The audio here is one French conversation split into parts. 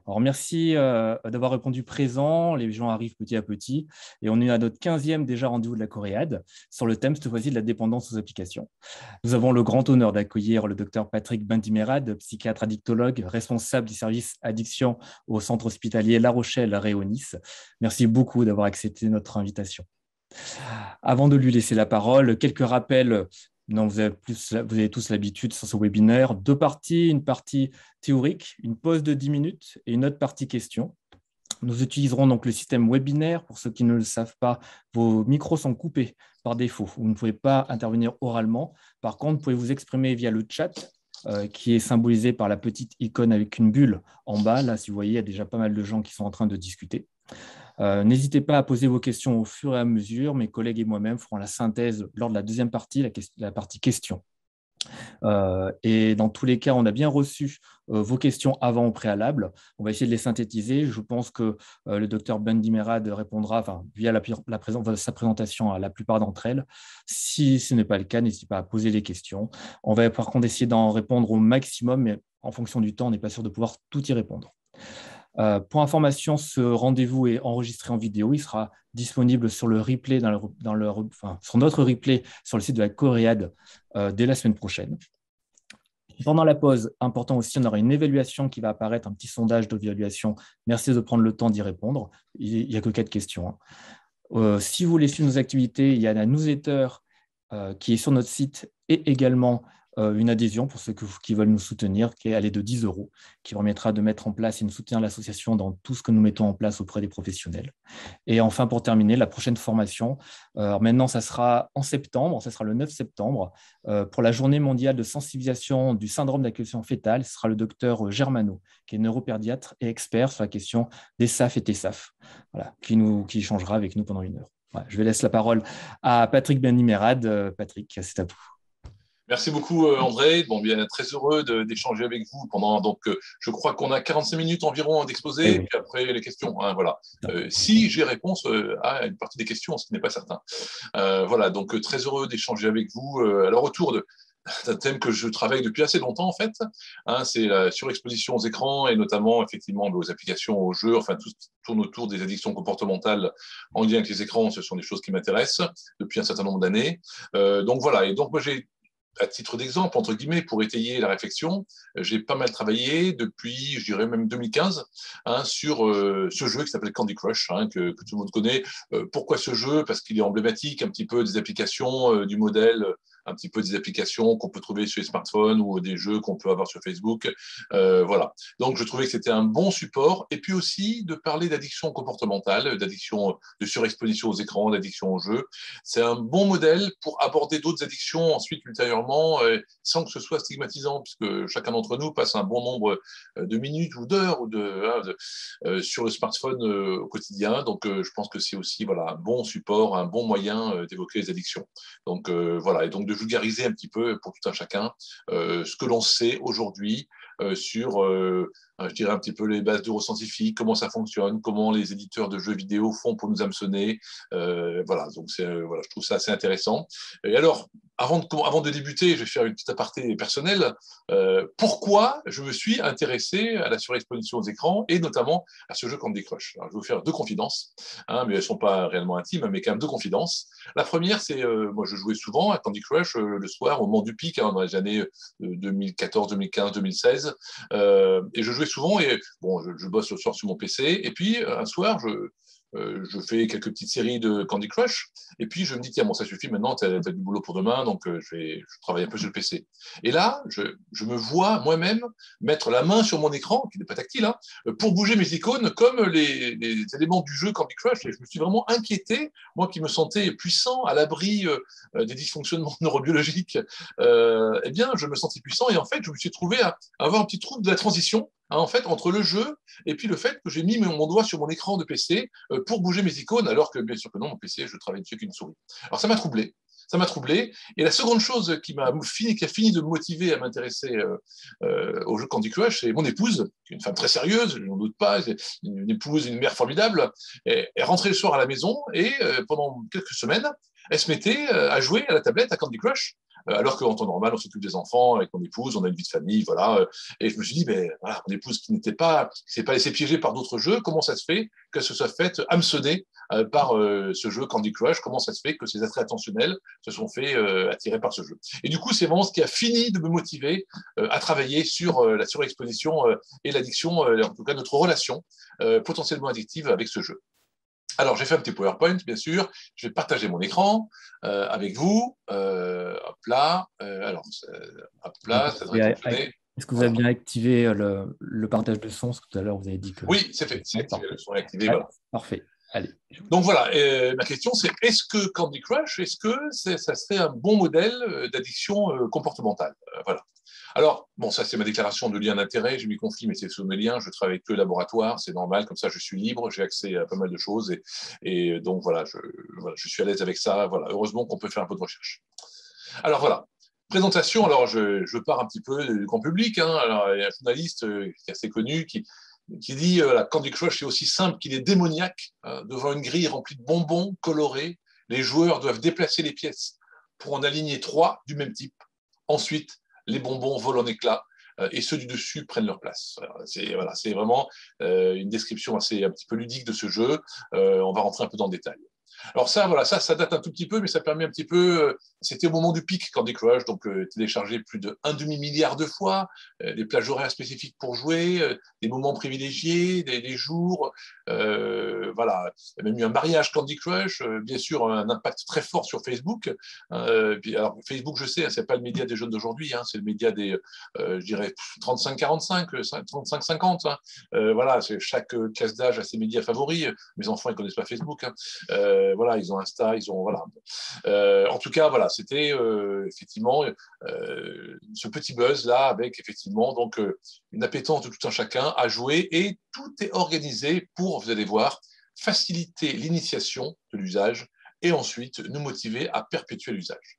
Alors, merci d'avoir répondu présent. Les gens arrivent petit à petit. Et on est à notre 15e déjà rendez-vous de la Coréade sur le thème, cette fois-ci, de la dépendance aux applications. Nous avons le grand honneur d'accueillir le docteur Patrick Bendimerad, psychiatre addictologue, responsable du service addiction au centre hospitalier La Rochelle-Réau-Nice. Merci beaucoup d'avoir accepté notre invitation. Avant de lui laisser la parole, quelques rappels. Non, vous avez tous l'habitude sur ce webinaire. Deux parties, une partie théorique, une pause de 10 minutes et une autre partie question. Nous utiliserons donc le système webinaire. Pour ceux qui ne le savent pas, vos micros sont coupés par défaut. Vous ne pouvez pas intervenir oralement. Par contre, vous pouvez vous exprimer via le chat qui est symbolisé par la petite icône avec une bulle en bas. Là, si vous voyez, il y a déjà pas mal de gens qui sont en train de discuter. N'hésitez pas à poser vos questions au fur et à mesure. Mes collègues et moi-même ferons la synthèse lors de la deuxième partie, la partie questions. Et dans tous les cas, on a bien reçu vos questions avant au préalable. On va essayer de les synthétiser. Je pense que le docteur Bendimerad répondra via sa présentation à la plupart d'entre elles. Si ce n'est pas le cas, n'hésitez pas à poser les questions. On va par contre essayer d'en répondre au maximum, mais en fonction du temps, on n'est pas sûr de pouvoir tout y répondre. Pour information, ce rendez-vous est enregistré en vidéo. Il sera disponible sur le replay sur notre replay sur le site de la Coréade dès la semaine prochaine. Pendant la pause, important aussi, on aura une évaluation qui va apparaître, un petit sondage d'évaluation. Merci de prendre le temps d'y répondre. Il n'y a que 4 questions. Si vous voulez suivre nos activités, il y a la newsletter qui est sur notre site et également une adhésion pour ceux qui veulent nous soutenir, qui est allée de 10 €, qui permettra de mettre en place et de soutenir l'association dans tout ce que nous mettons en place auprès des professionnels. Et enfin, pour terminer, la prochaine formation, maintenant, ça sera en septembre, ça sera le 9 septembre, pour la journée mondiale de sensibilisation du syndrome d'acculation fétale. Ce sera le docteur Germano, qui est neuropédiatre et expert sur la question des SAF et TSAF, voilà, qui échangera avec nous pendant 1 heure. Voilà, je vais laisser la parole à Patrick Bendimerad. Patrick, c'est à vous. Merci beaucoup, André. Bon, bien, très heureux d'échanger avec vous pendant. Donc, je crois qu'on a 45 minutes environ d'exposé, Oui. puis après les questions. Hein, voilà. Si j'ai réponse à une partie des questions, ce qui n'est pas certain. Voilà. Donc, très heureux d'échanger avec vous. Alors, autour d'un thème que je travaille depuis assez longtemps, en fait. Hein, c'est la surexposition aux écrans et notamment, effectivement, aux applications, aux jeux, enfin, tout ce qui tourne autour des addictions comportementales en lien avec les écrans. Ce sont des choses qui m'intéressent depuis un certain nombre d'années. Donc, voilà. Et donc, moi, à titre d'exemple, entre guillemets, pour étayer la réflexion, j'ai pas mal travaillé depuis, je dirais même 2015, hein, sur ce jeu qui s'appelle Candy Crush, hein, que tout le monde connaît. Pourquoi ce jeu? Parce qu'il est emblématique un petit peu des applications du modèle, un petit peu des applications qu'on peut trouver sur les smartphones ou des jeux qu'on peut avoir sur Facebook. Voilà. Donc, je trouvais que c'était un bon support. Et puis aussi de parler d'addiction comportementale, d'addiction de surexposition aux écrans, d'addiction aux jeux. C'est un bon modèle pour aborder d'autres addictions ensuite, ultérieurement, sans que ce soit stigmatisant, puisque chacun d'entre nous passe un bon nombre de minutes ou d'heures sur le smartphone au quotidien. Donc, je pense que c'est aussi un bon support, un bon moyen d'évoquer les addictions. Donc, voilà. Et donc, de vulgariser un petit peu pour tout un chacun ce que l'on sait aujourd'hui sur, je dirais, un petit peu les bases neuroscientifiques, comment ça fonctionne, comment les éditeurs de jeux vidéo font pour nous hameçonner. Voilà, donc je trouve ça assez intéressant. Et alors, avant de débuter, je vais faire une petite aparté personnelle. Pourquoi je me suis intéressé à la surexposition aux écrans et notamment à ce jeu Candy Crush? Alors, je vais vous faire 2 confidences, hein, mais elles ne sont pas réellement intimes, mais quand même 2 confidences. La première, c'est moi, je jouais souvent à Candy Crush le soir au moment du pic, hein, dans les années 2014, 2015, 2016. Et je jouais souvent et bon, je bosse le soir sur mon PC. Et puis, un soir, je fais quelques petites séries de Candy Crush, et puis je me dis, tiens, bon, ça suffit, maintenant, tu as du boulot pour demain, donc je travaille un peu sur le PC. Et là, je me vois moi-même mettre la main sur mon écran, qui n'est pas tactile, hein, pour bouger mes icônes comme les éléments du jeu Candy Crush, et je me suis vraiment inquiété, moi qui me sentais puissant, à l'abri des dysfonctionnements neurobiologiques, eh bien, je me sentais puissant, et en fait, je me suis trouvé à avoir un petit trouble de la transition, hein, en fait, entre le jeu et puis le fait que j'ai mis mon doigt sur mon écran de PC pour bouger mes icônes, alors que bien sûr que non, mon PC, je travaille dessus avec une souris. Alors ça m'a troublé. Ça m'a troublé. Et la seconde chose qui a fini de me motiver à m'intéresser au jeu Candy Crush, c'est mon épouse, qui est une femme très sérieuse, je n'en doute pas, une épouse, une mère formidable, est rentrée le soir à la maison et pendant quelques semaines, elle se mettait à jouer à la tablette à Candy Crush. Alors qu'en temps normal, on s'occupe des enfants avec mon épouse, on a une vie de famille, voilà. Et je me suis dit, ben, voilà, mon épouse qui s'est pas laissée piéger par d'autres jeux, comment ça se fait qu'elle se soit faite hameçonner par ce jeu Candy Crush? Comment ça se fait que ses attraits attentionnels se sont fait attirer par ce jeu? Et du coup, c'est vraiment ce qui a fini de me motiver à travailler sur la surexposition et l'addiction, en tout cas notre relation potentiellement addictive avec ce jeu. Alors, j'ai fait un petit PowerPoint, bien sûr. Je vais partager mon écran avec vous. Hop là. Alors, hop là, ça devrait fonctionner. Est-ce que vous avez Voilà. bien activé le partage de son? Parce que tout à l'heure, vous avez dit que… Oui, c'est fait. C'est activé. Le son est activé. Ouais, Voilà. parfait. Allez. Donc voilà, ma question c'est est-ce que Candy Crush, est-ce que ça serait un bon modèle d'addiction comportementale? Voilà. Alors, bon, ça c'est ma déclaration de lien d'intérêt, je m'y confie, mais c'est sur mes liens, je travaille avec le laboratoire, c'est normal, comme ça je suis libre, j'ai accès à pas mal de choses, et donc voilà, je suis à l'aise avec ça, voilà, heureusement qu'on peut faire un peu de recherche. Alors voilà, présentation, alors je pars un petit peu du grand public, hein. Alors, il y a un journaliste qui est assez connu qui dit la Candy Crush est aussi simple qu'il est démoniaque. Devant une grille remplie de bonbons colorés, les joueurs doivent déplacer les pièces pour en aligner 3 du même type. Ensuite, les bonbons volent en éclats et ceux du dessus prennent leur place. C'est vraiment une description un petit peu ludique de ce jeu. On va rentrer un peu dans le détail. Alors ça, voilà, ça date un tout petit peu, mais ça permet un petit peu. C'était au moment du pic Candy Crush, donc téléchargé plus de 1,5 milliard de fois, des plages horaires spécifiques pour jouer, des moments privilégiés, des jours. Voilà, il y a même eu un mariage Candy Crush, bien sûr un impact très fort sur Facebook. Puis, alors Facebook, je sais, c'est pas le média des jeunes d'aujourd'hui, hein, c'est le média des, je dirais 35-45, 35-50. Hein. Voilà, chaque classe d'âge a ses médias favoris. Mes enfants, ils connaissent pas Facebook. Hein. Voilà, ils ont Insta, ils ont voilà. En tout cas, voilà, c'était effectivement ce petit buzz là avec effectivement donc une appétence de tout un chacun à jouer et tout est organisé pour, vous allez voir, faciliter l'initiation de l'usage et ensuite nous motiver à perpétuer l'usage.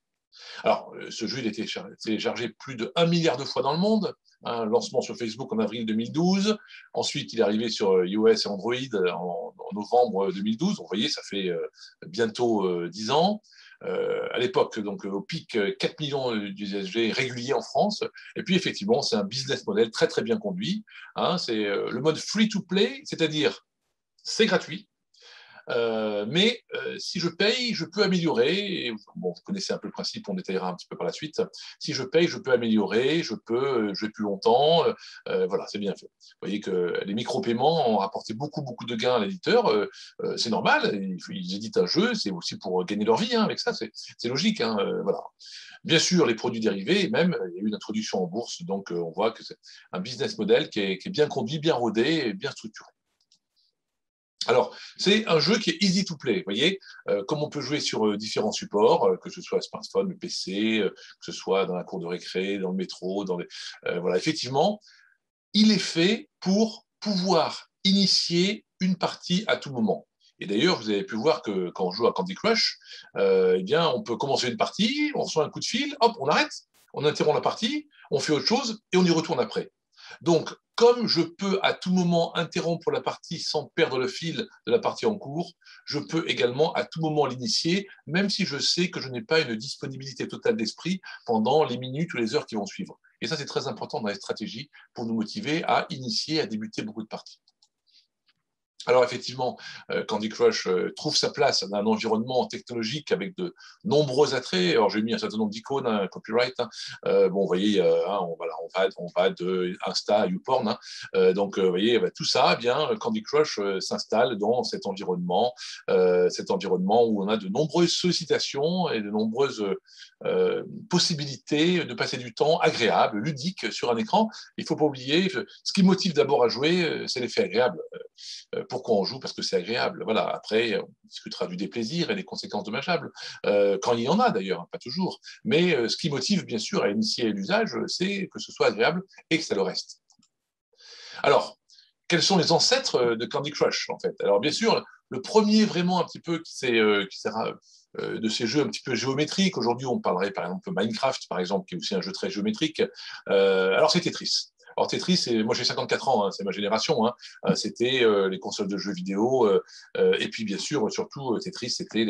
Alors, ce jeu, il a été téléchargé plus de 1 milliard de fois dans le monde. Un lancement sur Facebook en avril 2012. Ensuite, il est arrivé sur iOS et Android en novembre 2012. Vous voyez, ça fait bientôt 10 ans. À l'époque, donc au pic, 4 millions d'usagers réguliers en France. Et puis, effectivement, c'est un business model très, très bien conduit. Hein, c'est le mode free-to-play, c'est-à-dire c'est gratuit. Mais si je paye, je peux améliorer. Et, bon, vous connaissez un peu le principe, on détaillera un petit peu par la suite. Si je paye, je peux améliorer, je peux jouer plus longtemps. Voilà, c'est bien fait. Vous voyez que les micro-paiements ont apporté beaucoup, beaucoup de gains à l'éditeur. C'est normal, ils éditent un jeu, c'est aussi pour gagner leur vie hein, avec ça, c'est logique. Hein, voilà. Bien sûr, les produits dérivés, même, il y a eu une introduction en bourse, donc on voit que c'est un business model qui est bien conduit, bien rodé et bien structuré. Alors, c'est un jeu qui est easy to play, vous voyez, comme on peut jouer sur différents supports, que ce soit smartphone, le PC, que ce soit dans la cour de récré, dans le métro, voilà, effectivement, il est fait pour pouvoir initier une partie à tout moment. Et d'ailleurs, vous avez pu voir que quand on joue à Candy Crush, eh bien, on peut commencer une partie, on reçoit un coup de fil, hop, on arrête, on interrompt la partie, on fait autre chose et on y retourne après. Donc, comme je peux à tout moment interrompre la partie sans perdre le fil de la partie en cours, je peux également à tout moment l'initier, même si je sais que je n'ai pas une disponibilité totale d'esprit pendant les minutes ou les heures qui vont suivre. Et ça, c'est très important dans les stratégies pour nous motiver à initier, à débuter beaucoup de parties. Alors effectivement, Candy Crush trouve sa place dans un environnement technologique avec de nombreux attraits. Alors j'ai mis un certain nombre d'icônes, un copyright. Hein. Bon, vous voyez, hein, on va de Insta à YouPorn. Hein. Donc vous voyez, tout ça, eh bien Candy Crush s'installe dans cet environnement où on a de nombreuses sollicitations et de nombreuses possibilités de passer du temps agréable, ludique sur un écran. Il ne faut pas oublier, ce qui motive d'abord à jouer, c'est l'effet agréable. Pourquoi on joue? Parce que c'est agréable. Voilà. Après, on discutera du déplaisir et des conséquences dommageables, quand il y en a d'ailleurs, hein, pas toujours. Mais ce qui motive bien sûr à initier l'usage, c'est que ce soit agréable et que ça le reste. Alors, quels sont les ancêtres de Candy Crush en fait? Alors bien sûr, le premier vraiment un petit peu qui sera de ces jeux un petit peu géométriques. Aujourd'hui, on parlerait par exemple de Minecraft, par exemple, qui est aussi un jeu très géométrique. Alors c'est Tetris. Alors Tetris, moi j'ai 54 ans, hein, c'est ma génération. Hein. C'était les consoles de jeux vidéo. Et puis bien sûr, surtout Tetris, c'était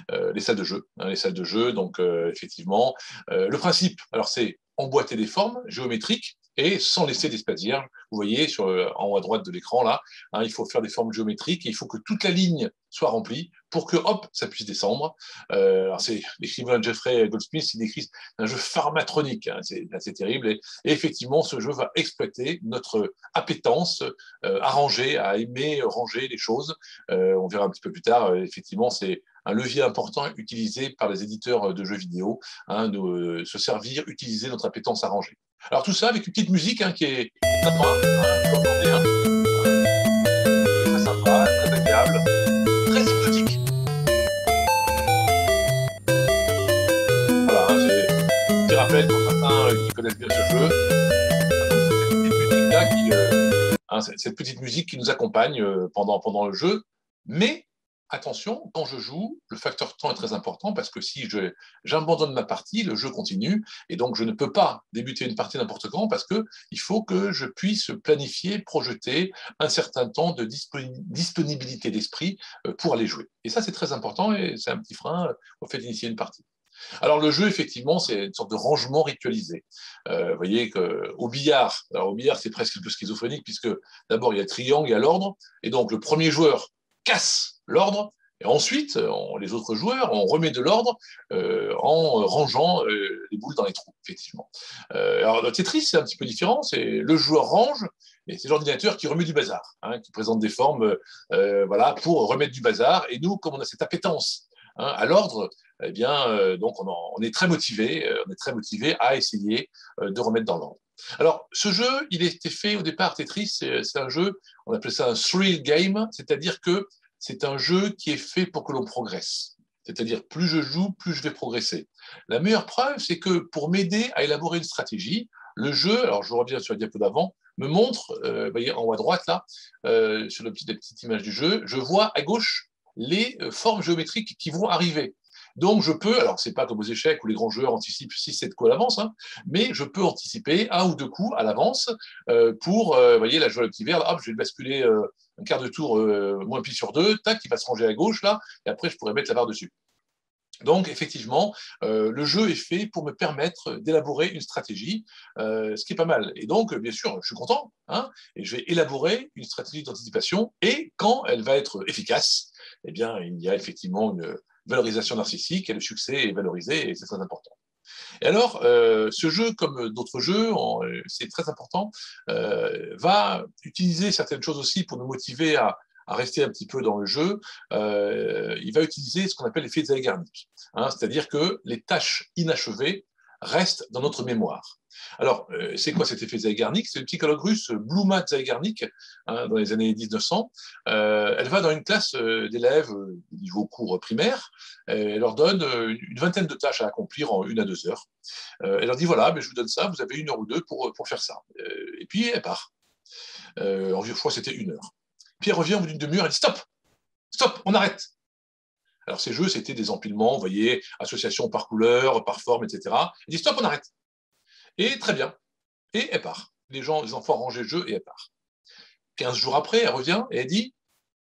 les salles de jeu. Hein, les salles de jeu, donc effectivement. Le principe, alors c'est emboîter des formes géométriques et sans laisser d'espace vierge. Vous voyez en haut à droite de l'écran, là, hein, il faut faire des formes géométriques et il faut que toute la ligne soit remplie pour que, hop, ça puisse descendre. Alors c'est l'écrivain Jeffrey Goldsmith, il décrit un jeu pharmatronique, hein, c'est assez terrible. Et effectivement, ce jeu va exploiter notre appétence à ranger, à aimer ranger les choses. On verra un petit peu plus tard, effectivement, c'est un levier important utilisé par les éditeurs de jeux vidéo, hein, de se servir, utiliser notre appétence à ranger. Alors tout ça avec une petite musique hein, qui est sympa, hein, vous entendez, hein, très sympa, très agréable, très hypnotique. Voilà, hein, c'est un petit rappel pour certains qui connaissent bien ce jeu. Cette petite musique qui nous accompagne pendant le jeu. Mais attention, quand je joue, le facteur temps est très important parce que si j'abandonne ma partie, le jeu continue et donc je ne peux pas débuter une partie n'importe quand parce qu'il faut que je puisse planifier, projeter un certain temps de disponibilité d'esprit pour aller jouer. Et ça, c'est très important et c'est un petit frein au fait d'initier une partie. Alors le jeu, effectivement, c'est une sorte de rangement ritualisé. Vous voyez qu'au billard, alors au billard, c'est presque un peu schizophrénique puisque d'abord il y a le triangle, il y a l'ordre, et donc le premier joueur casse l'ordre, et ensuite les autres joueurs, on remet de l'ordre en rangeant les boules dans les trous, effectivement. Alors le Tetris, c'est un petit peu différent, c'est le joueur range, et c'est l'ordinateur qui remet du bazar, hein, qui présente des formes voilà, pour remettre du bazar, et nous, comme on a cette appétence hein, à l'ordre, eh bien, donc on est très motivé, à essayer de remettre dans l'ordre. Alors, ce jeu, il a été fait au départ, Tetris, c'est un jeu, on appelle ça un thrill game, c'est-à-dire que c'est un jeu qui est fait pour que l'on progresse. C'est-à-dire, plus je joue, plus je vais progresser. La meilleure preuve, c'est que pour m'aider à élaborer une stratégie, le jeu, alors je reviens sur la diapo d'avant, me montre, vous voyez, en haut à droite, là, sur la petite image du jeu, je vois à gauche les formes géométriques qui vont arriver. Donc, je peux, alors c'est pas comme aux échecs où les grands joueurs anticipent 6-7 coups à l'avance, hein, mais je peux anticiper un ou deux coups à l'avance pour, vous voyez, là, je vois le petit vert, là, hop, je vais basculer un quart de tour moins pile sur deux, tac, il va se ranger à gauche, là, et après, je pourrais mettre la barre dessus. Donc, effectivement, le jeu est fait pour me permettre d'élaborer une stratégie, ce qui est pas mal. Et donc, bien sûr, je suis content, hein, et je vais élaborer une stratégie d'anticipation, et quand elle va être efficace, eh bien, il y a effectivement une valorisation narcissique, et le succès est valorisé, et c'est très important. Et alors, ce jeu, comme d'autres jeux, c'est très important, va utiliser certaines choses aussi pour nous motiver à rester un petit peu dans le jeu. Il va utiliser ce qu'on appelle l'effet Zeigarnik, hein, c'est-à-dire que les tâches inachevées restent dans notre mémoire. Alors, c'est quoi cet effet Zeigarnik? C'est le psychologue russe Bluma Zeigarnik, hein, dans les années 1900. Elle va dans une classe d'élèves niveau cours primaire, elle leur donne une vingtaine de tâches à accomplir en 1 à 2 heures. Elle leur dit, voilà, mais je vous donne ça, vous avez 1 heure ou 2 pour faire ça. Et puis, elle part. Je crois que c'était 1 heure. Puis elle revient au bout d'une demi-heure, elle dit, stop, stop, on arrête. Alors, ces jeux, c'était des empilements, vous voyez, association par couleur, par forme, etc. Elle dit, stop, on arrête. Et très bien. Et elle part. Les enfants rangent le jeu et elle part. 15 jours après, elle revient et elle dit,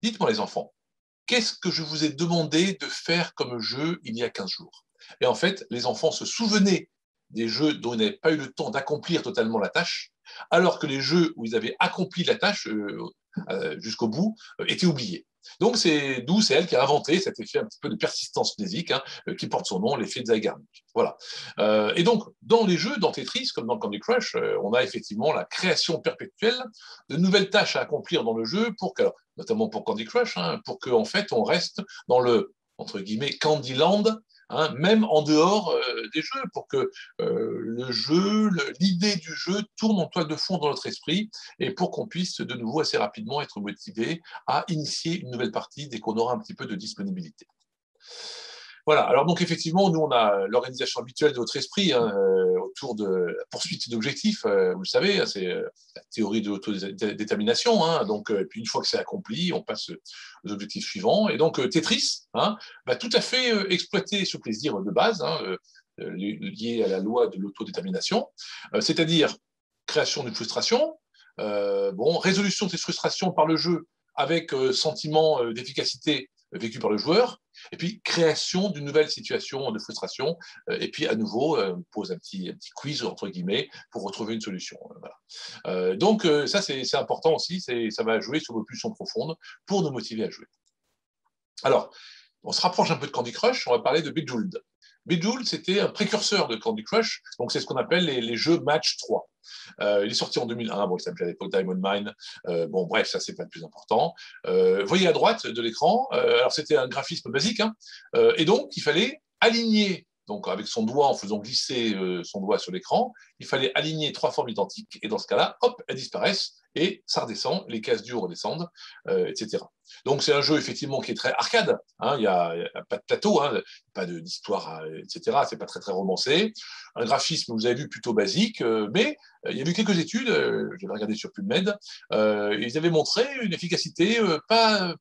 dites-moi les enfants, qu'est-ce que je vous ai demandé de faire comme jeu il y a 15 jours? Et en fait, les enfants se souvenaient des jeux dont ils n'avaient pas eu le temps d'accomplir totalement la tâche, alors que les jeux où ils avaient accompli la tâche jusqu'au bout étaient oubliés. Donc, c'est elle qui a inventé cet effet un petit peu de persistance mnésique hein, qui porte son nom, l'effet de Zeigarnik. Voilà. Et donc, dans les jeux, dans Tetris, comme dans Candy Crush, on a effectivement la création perpétuelle de nouvelles tâches à accomplir dans le jeu, notamment pour Candy Crush, hein, pour qu'en fait, on reste dans le, entre guillemets, Candyland, hein, même en dehors des jeux, pour que le jeu, l'idée du jeu tourne en toile de fond dans notre esprit et pour qu'on puisse de nouveau assez rapidement être motivé à initier une nouvelle partie dès qu'on aura un petit peu de disponibilité. Voilà, alors donc effectivement, nous on a l'organisation habituelle de notre esprit hein, autour de la poursuite d'objectifs, vous le savez, c'est la théorie de l'autodétermination, hein, donc puis une fois que c'est accompli, on passe aux objectifs suivants, et donc Tetris hein, va tout à fait exploiter ce plaisir de base, hein, lié à la loi de l'autodétermination, c'est-à-dire création d'une frustration, résolution de cette frustration par le jeu avec sentiment d'efficacité vécu par le joueur, et puis création d'une nouvelle situation de frustration, et puis à nouveau, on pose un petit quiz, entre guillemets, pour retrouver une solution. Voilà. Donc ça, c'est important aussi, ça va jouer sur vos pulsions profondes pour nous motiver à jouer. Alors, on se rapproche un peu de Candy Crush, on va parler de Bejeweled. Bejeweled, c'était un précurseur de Candy Crush, donc c'est ce qu'on appelle les jeux Match 3. Il est sorti en 2001, il s'appelait à l'époque Diamond Mine. Bref, ça, c'est pas le plus important. Voyez à droite de l'écran, alors c'était un graphisme basique, hein, et donc il fallait aligner, donc avec son doigt, en faisant glisser son doigt sur l'écran, il fallait aligner 3 formes identiques, et dans ce cas-là, hop, elles disparaissent, et ça redescend, les cases dures redescendent, etc. Donc c'est un jeu effectivement qui est très arcade, hein, il n'y a pas de plateau, hein, pas d'histoire, etc. C'est pas très très romancé. Un graphisme, vous avez vu, plutôt basique, mais il y a eu quelques études, j'avais regardé sur PubMed, ils avaient montré une efficacité pas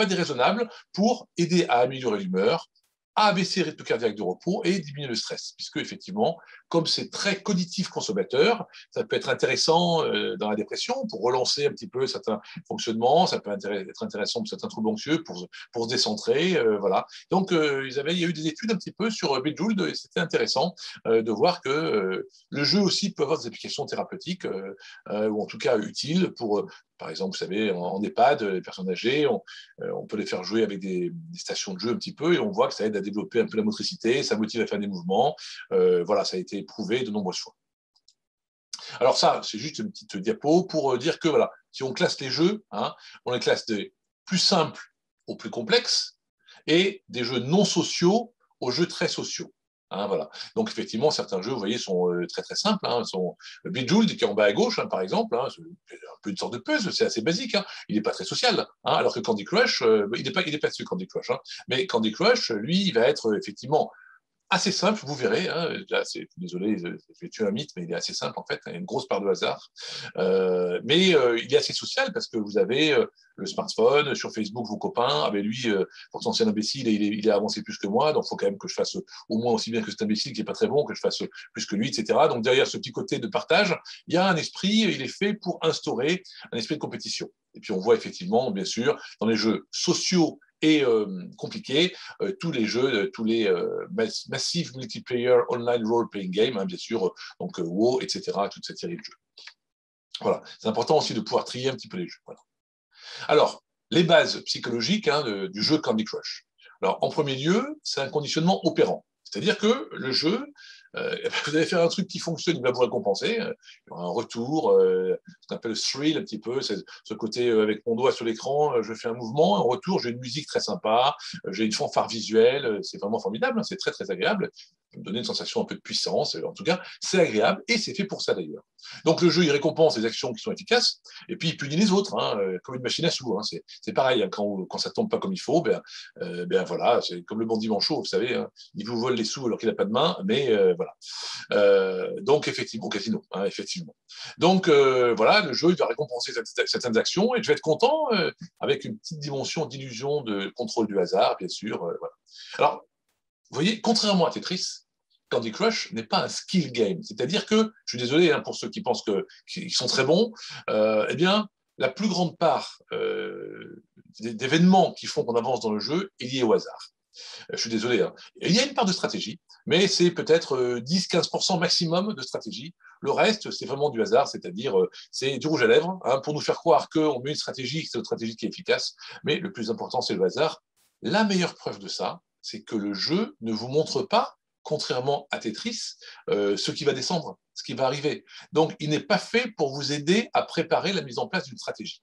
déraisonnable pour aider à améliorer l'humeur, à abaisser le rythme cardiaque de repos et diminuer le stress, puisque effectivement, comme c'est très cognitif consommateur, ça peut être intéressant dans la dépression pour relancer un petit peu certains fonctionnements, ça peut être intéressant pour certains troubles anxieux pour se décentrer, voilà. Donc il y a eu des études un petit peu sur Bejeweled et c'était intéressant de voir que le jeu aussi peut avoir des applications thérapeutiques ou en tout cas utiles pour par exemple, vous savez, en EHPAD, les personnes âgées, on peut les faire jouer avec des stations de jeu un petit peu et on voit que ça aide à développer un peu la motricité, ça motive à faire des mouvements. Voilà, ça a été prouvé de nombreuses fois. Alors ça, c'est juste une petite diapo pour dire que voilà, si on classe les jeux, hein, on les classe des plus simples aux plus complexes et des jeux non sociaux aux jeux très sociaux. Hein, voilà. Donc effectivement, certains jeux, vous voyez, sont très très simples. Hein, sont Bejeweled qui est en bas à gauche, hein, par exemple, hein, c'est un peu une sorte de puzzle, c'est assez basique. Hein, il n'est pas très social. Hein, alors que Candy Crush, il n'est pas dessus Candy Crush. Hein, mais Candy Crush, lui, il va être effectivement assez simple, vous verrez. Hein, là, désolé, je vais tuer un mythe, mais il est assez simple en fait. Il y a une grosse part de hasard. Mais il est assez social parce que vous avez le smartphone, sur Facebook, vos copains. Ah ben lui, pourtant c'est un imbécile et il est avancé plus que moi, donc il faut quand même que je fasse au moins aussi bien que cet imbécile qui n'est pas très bon, que je fasse plus que lui, etc. Donc derrière ce petit côté de partage, il y a un esprit, il est fait pour instaurer un esprit de compétition. Et puis on voit effectivement, bien sûr, dans les jeux sociaux et compliqué, tous les jeux, tous les Massive Multiplayer Online Role-Playing Game, hein, bien sûr, donc WoW, etc., toute cette série de jeux. Voilà, c'est important aussi de pouvoir trier un petit peu les jeux. Voilà. Alors, les bases psychologiques hein, du jeu Candy Crush. Alors, en premier lieu, c'est un conditionnement opérant. C'est-à-dire que le jeu, vous allez faire un truc qui fonctionne, il va vous récompenser. Il y aura un retour, ce qu'on appelle le thrill un petit peu, c'est ce côté avec mon doigt sur l'écran, je fais un mouvement, en retour, j'ai une musique très sympa, j'ai une fanfare visuelle, c'est vraiment formidable, hein, c'est très très agréable. Ça me donner une sensation un peu de puissance, en tout cas, c'est agréable et c'est fait pour ça d'ailleurs. Donc le jeu, il récompense les actions qui sont efficaces et puis il punit les autres, hein, comme une machine à sous. Hein, c'est pareil, hein, quand ça tombe pas comme il faut, voilà, c'est comme le bandit manchot, vous savez, hein, il vous vole les sous alors qu'il n'a pas de main, mais voilà. Donc effectivement, au casino, hein, effectivement. Donc voilà, le jeu il va récompenser certaines actions et je vais être content avec une petite dimension d'illusion de contrôle du hasard, bien sûr. Voilà. Alors, vous voyez, contrairement à Tetris, Candy Crush n'est pas un skill game. C'est-à-dire que, je suis désolé hein, pour ceux qui pensent qu'ils sont très bons, eh bien, la plus grande part d'événements qui font qu'on avance dans le jeu est liée au hasard. Je suis désolé. Hein. Il y a une part de stratégie, mais c'est peut-être 10-15% maximum de stratégie. Le reste, c'est vraiment du hasard, c'est-à-dire c'est du rouge à lèvres hein, pour nous faire croire qu'on met une stratégie, c'est une stratégie qui est efficace, mais le plus important, c'est le hasard. La meilleure preuve de ça, c'est que le jeu ne vous montre pas, contrairement à Tetris, ce qui va descendre, ce qui va arriver. Donc, il n'est pas fait pour vous aider à préparer la mise en place d'une stratégie.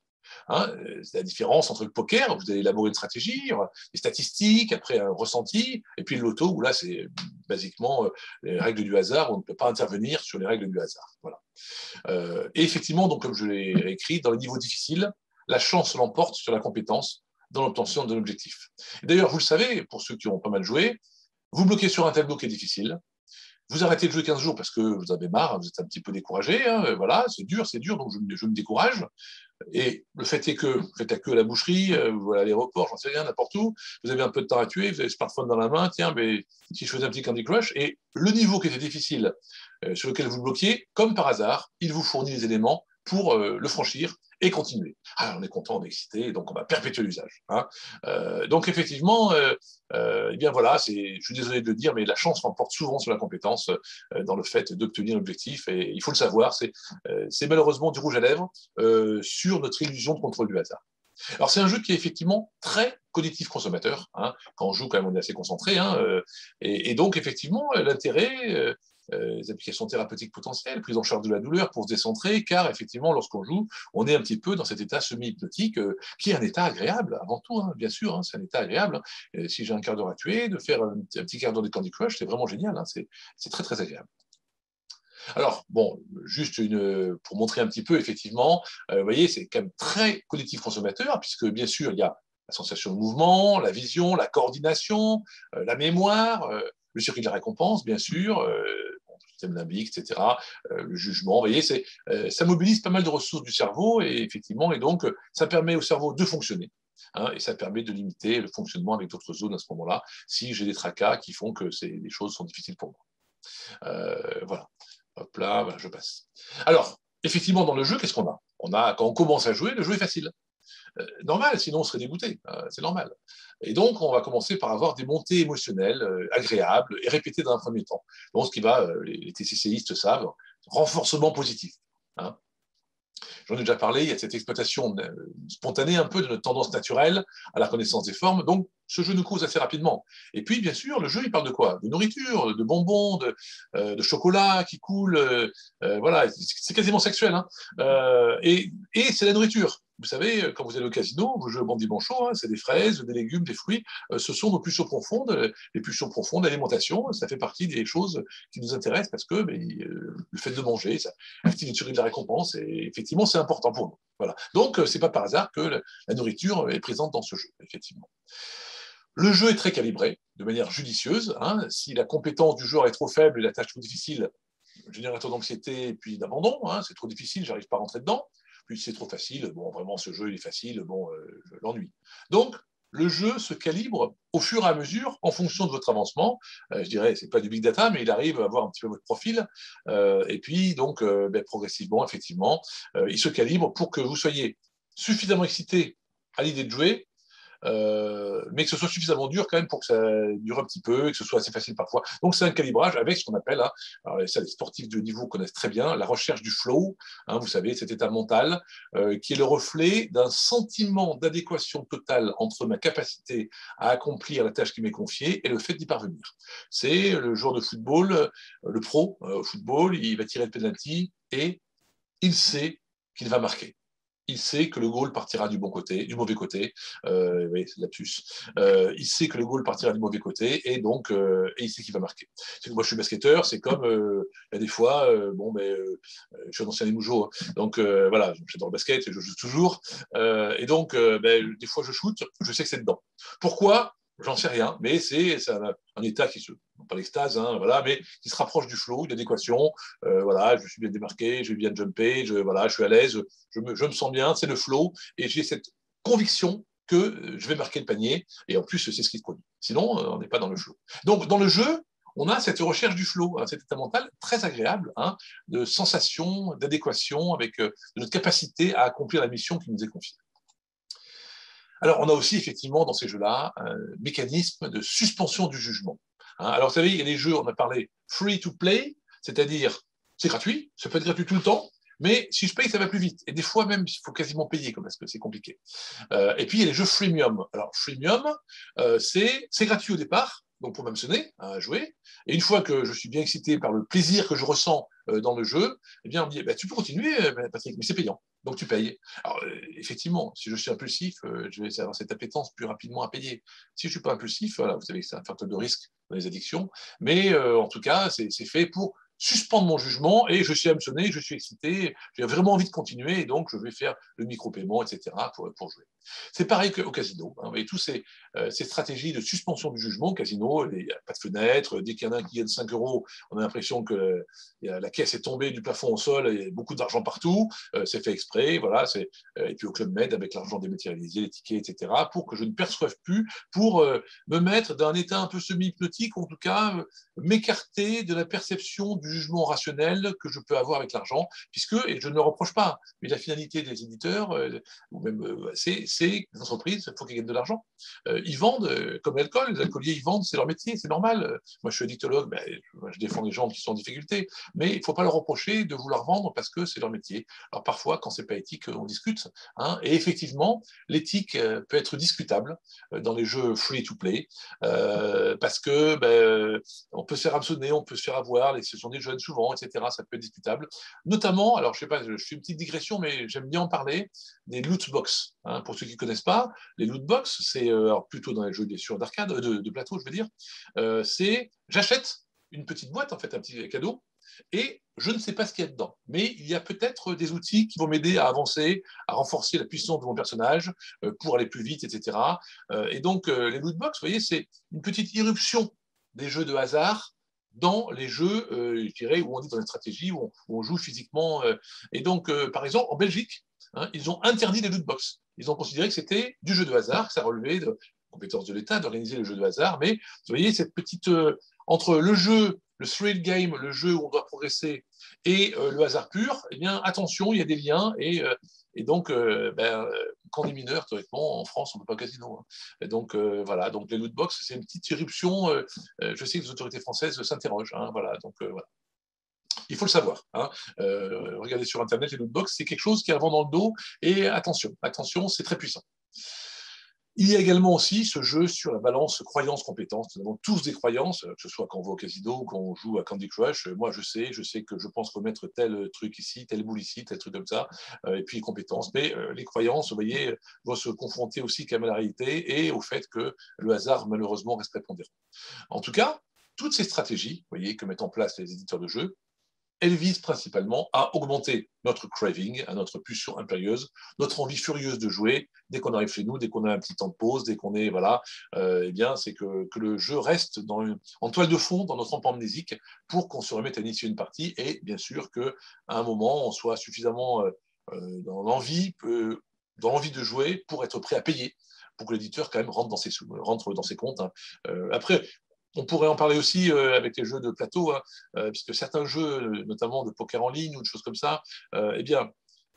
Hein, c'est la différence entre le poker, vous allez élaborer une stratégie, des statistiques, après un ressenti, et puis le loto, où là, c'est basiquement les règles du hasard, on ne peut pas intervenir sur les règles du hasard. Voilà. Et effectivement, donc, comme je l'ai écrit, dans les niveaux difficiles, la chance l'emporte sur la compétence dans l'obtention de l'objectif. D'ailleurs, vous le savez, pour ceux qui ont pas mal joué, vous bloquez sur un tableau qui est difficile, Vous arrêtez de jouer 15 jours parce que vous avez marre, vous êtes un petit peu découragé, hein, voilà, c'est dur, donc je me décourage. Et le fait est que vous faites la queue à la boucherie, vous allez à l'aéroport, j'en sais rien, n'importe où, vous avez un peu de temps à tuer, vous avez le smartphone dans la main, tiens, mais si je faisais un petit Candy Crush, et le niveau qui était difficile, sur lequel vous bloquiez, comme par hasard, il vous fournit les éléments pour le franchir et continuer. Ah, on est content, on est excité, donc on va perpétuer l'usage. Hein. Donc effectivement, eh bien voilà, je suis désolé de le dire, mais la chance remporte souvent sur la compétence dans le fait d'obtenir l'objectif, et il faut le savoir, c'est malheureusement du rouge à lèvres sur notre illusion de contrôle du hasard. Alors c'est un jeu qui est effectivement très cognitif consommateur. Hein. Quand on joue, quand même, on est assez concentré. Hein, et donc effectivement, l'intérêt, les applications thérapeutiques potentielles, prise en charge de la douleur pour se décentrer, car effectivement, lorsqu'on joue, on est un petit peu dans cet état semi-hypnotique, qui est un état agréable avant tout, hein, bien sûr, hein, c'est un état agréable. Hein. Et si j'ai un quart d'heure à tuer, de faire un petit quart d'heure de Candy Crush, c'est vraiment génial, hein, c'est très très agréable. Alors, bon, juste pour montrer un petit peu, effectivement, vous voyez, c'est quand même très collectif consommateur, puisque bien sûr, il y a la sensation de mouvement, la vision, la coordination, la mémoire, le circuit de la récompense, bien sûr, le système limbique, etc., le jugement. Vous voyez, ça mobilise pas mal de ressources du cerveau, et effectivement, et donc, ça permet au cerveau de fonctionner. Hein, et ça permet de limiter le fonctionnement avec d'autres zones à ce moment-là, si j'ai des tracas qui font que les choses sont difficiles pour moi. Voilà. Hop là, voilà, je passe. Alors, effectivement, dans le jeu, qu'est-ce qu'on a? Quand on commence à jouer, le jeu est facile. Normal, sinon on serait dégoûté, c'est normal. Et donc, on va commencer par avoir des montées émotionnelles agréables et répétées dans un premier temps. Donc, ce qui va, les TCCistes savent, renforcement positif. Hein. J'en ai déjà parlé, il y a cette exploitation spontanée un peu de notre tendance naturelle à la connaissance des formes. Donc, ce jeu nous cause assez rapidement. Et puis, bien sûr, le jeu, il parle de quoi? De nourriture, de bonbons, de chocolat qui coule. Voilà, c'est quasiment sexuel. Hein. Et c'est la nourriture. Vous savez, quand vous allez au casino, vous jouez au bandit manchot, hein, c'est des fraises, des légumes, des fruits. Ce sont nos pulsions profondes. Les pulsions profondes, l'alimentation, ça fait partie des choses qui nous intéressent parce que le fait de manger, ça active une série de la récompense et effectivement, c'est important pour nous. Voilà. Donc, c'est pas par hasard que la nourriture est présente dans ce jeu, effectivement. Le jeu est très calibré, de manière judicieuse. Hein. Si la compétence du joueur est trop faible et la tâche trop difficile, générateur d'anxiété et puis d'abandon, hein, c'est trop difficile, j'arrive pas à rentrer dedans. Puis c'est trop facile, bon, vraiment, ce jeu, il est facile, bon, je l'ennuie. Donc, le jeu se calibre au fur et à mesure en fonction de votre avancement. Je dirais, c'est pas du big data, mais il arrive à voir un petit peu votre profil. Et puis, donc, progressivement, effectivement, il se calibre pour que vous soyez suffisamment excité à l'idée de jouer, mais que ce soit suffisamment dur quand même pour que ça dure un petit peu et que ce soit assez facile parfois. Donc c'est un calibrage avec ce qu'on appelle, hein, alors ça les sportifs de haut niveau connaissent très bien, la recherche du flow, hein, vous savez, cet état mental qui est le reflet d'un sentiment d'adéquation totale entre ma capacité à accomplir la tâche qui m'est confiée et le fait d'y parvenir. C'est le joueur de football, le pro au football, il va tirer le penalty et il sait qu'il va marquer. Il sait que le goal partira du bon côté, du mauvais côté. Oui, lapsus. Il sait que le goal partira du mauvais côté et donc et il sait qu'il va marquer. Moi, je suis basketteur, c'est comme il y a des fois, je suis un ancien Limoujo, hein, donc voilà, j'adore le basket, je joue toujours, et donc des fois je shoot, je sais que c'est dedans. Pourquoi? J'en sais rien, mais c'est un état qui se, pas l'extase, hein, voilà, mais qui se rapproche du flow, une adéquation. Voilà, je suis bien démarqué, je vais bien jumper, voilà, je suis à l'aise, je me sens bien, c'est le flow, et j'ai cette conviction que je vais marquer le panier, et en plus, c'est ce qui se produit. Sinon, on n'est pas dans le flow. Donc, dans le jeu, on a cette recherche du flow, hein, cet état mental très agréable, hein, de sensation, d'adéquation avec de notre capacité à accomplir la mission qui nous est confiée. Alors, on a aussi effectivement dans ces jeux-là un mécanisme de suspension du jugement. Hein, alors, vous savez, il y a des jeux, on a parlé free to play, c'est-à-dire c'est gratuit, ça peut être gratuit tout le temps, mais si je paye, ça va plus vite. Et des fois même, il faut quasiment payer, parce que c'est compliqué. Et puis, il y a les jeux freemium. Alors, freemium, c'est gratuit au départ, donc pour m'amener à jouer. Et une fois que je suis bien excité par le plaisir que je ressens dans le jeu, eh bien, on me dit, tu peux continuer, Patrick, mais c'est payant. Donc, tu payes. Alors, effectivement, si je suis impulsif, je vais avoir cette appétence plus rapidement à payer. Si je ne suis pas impulsif, voilà, vous savez que c'est un facteur de risque dans les addictions. Mais en tout cas, c'est fait pour suspendre mon jugement et je suis hameçonné, je suis excité, j'ai vraiment envie de continuer et donc je vais faire le micro-paiement, etc. pour jouer. C'est pareil qu'au casino. Hein, vous voyez, toutes ces stratégies de suspension du jugement au casino, il n'y a pas de fenêtre, dès qu'il y en a un qui gagne 5 euros, on a l'impression que la caisse est tombée du plafond au sol, il y a beaucoup d'argent partout, c'est fait exprès, voilà, et puis au Club Med avec l'argent dématérialisé, les tickets, etc., pour que je ne perçoive plus, pour me mettre dans un état un peu semi-hypnotique, ou en tout cas m'écarter de la perception du jugement rationnel que je peux avoir avec l'argent, puisque, et je ne le reproche pas, mais la finalité des éditeurs, ou même c'est les entreprises, il faut qu'ils gagnent de l'argent. Ils vendent comme l'alcool, les alcooliers ils vendent, c'est leur métier, c'est normal. Moi je suis addictologue, ben, je défends les gens qui sont en difficulté, mais il ne faut pas leur reprocher de vouloir vendre parce que c'est leur métier. Alors parfois, quand c'est pas éthique, on discute. Hein, et effectivement, l'éthique peut être discutable dans les jeux free to play, parce que on peut se faire hameçonner, on peut se faire avoir, ce sont des jeunes souvent, etc. Ça peut être discutable. Notamment, alors je sais pas, je fais une petite digression, mais j'aime bien en parler, des loot box. Hein, pour ceux qui ne connaissent pas, les loot box, c'est plutôt dans les jeux bien sûr d'arcade, de plateau, je veux dire, c'est j'achète une petite boîte, en fait, un petit cadeau, et je ne sais pas ce qu'il y a dedans. Mais il y a peut-être des outils qui vont m'aider à avancer, à renforcer la puissance de mon personnage pour aller plus vite, etc. Et donc, les lootbox, vous voyez, c'est une petite irruption des jeux de hasard dans les jeux, je dirais, où on est dans une stratégie, où on joue physiquement. Et donc, par exemple, en Belgique, hein, ils ont interdit les lootbox. Ils ont considéré que c'était du jeu de hasard, que ça relevait de compétence de l'État d'organiser le jeu de hasard. Mais vous voyez, cette petite... entre le jeu, le thrill game, le jeu où on doit progresser, et le hasard pur, eh bien, attention, il y a des liens. Et donc, quand on est mineur, théoriquement, en France, on ne peut pas au casino. Hein. Et donc, voilà. Donc, les loot box, c'est une petite irruption. Je sais que les autorités françaises s'interrogent. Hein, voilà. Donc, voilà. Il faut le savoir. Hein. Regardez sur Internet, les loot box, c'est quelque chose qui a un vent dans le dos. Et attention, attention, c'est très puissant. Il y a également aussi ce jeu sur la balance croyance-compétence. Nous avons tous des croyances, que ce soit quand on va au casino ou quand on joue à Candy Crush. Moi, je sais que je pense remettre tel truc ici, tel boule ici, tel truc comme ça, et puis les compétences. Mais les croyances, vous voyez, vont se confronter aussi quand même à la réalité et au fait que le hasard, malheureusement, reste prépondérant. En tout cas, toutes ces stratégies, vous voyez, que mettent en place les éditeurs de jeux, elle vise principalement à augmenter notre craving, à notre pulsion impérieuse, notre envie furieuse de jouer. Dès qu'on arrive chez nous, dès qu'on a un petit temps de pause, dès qu'on est, voilà, eh bien, c'est que le jeu reste en toile de fond dans notre amnésique pour qu'on se remette à initier une partie et bien sûr qu'à un moment, on soit suffisamment dans l'envie de jouer pour être prêt à payer pour que l'éditeur quand même rentre dans ses comptes. Hein. Après, on pourrait en parler aussi avec les jeux de plateau, hein, puisque certains jeux, notamment de poker en ligne ou de choses comme ça, eh bien,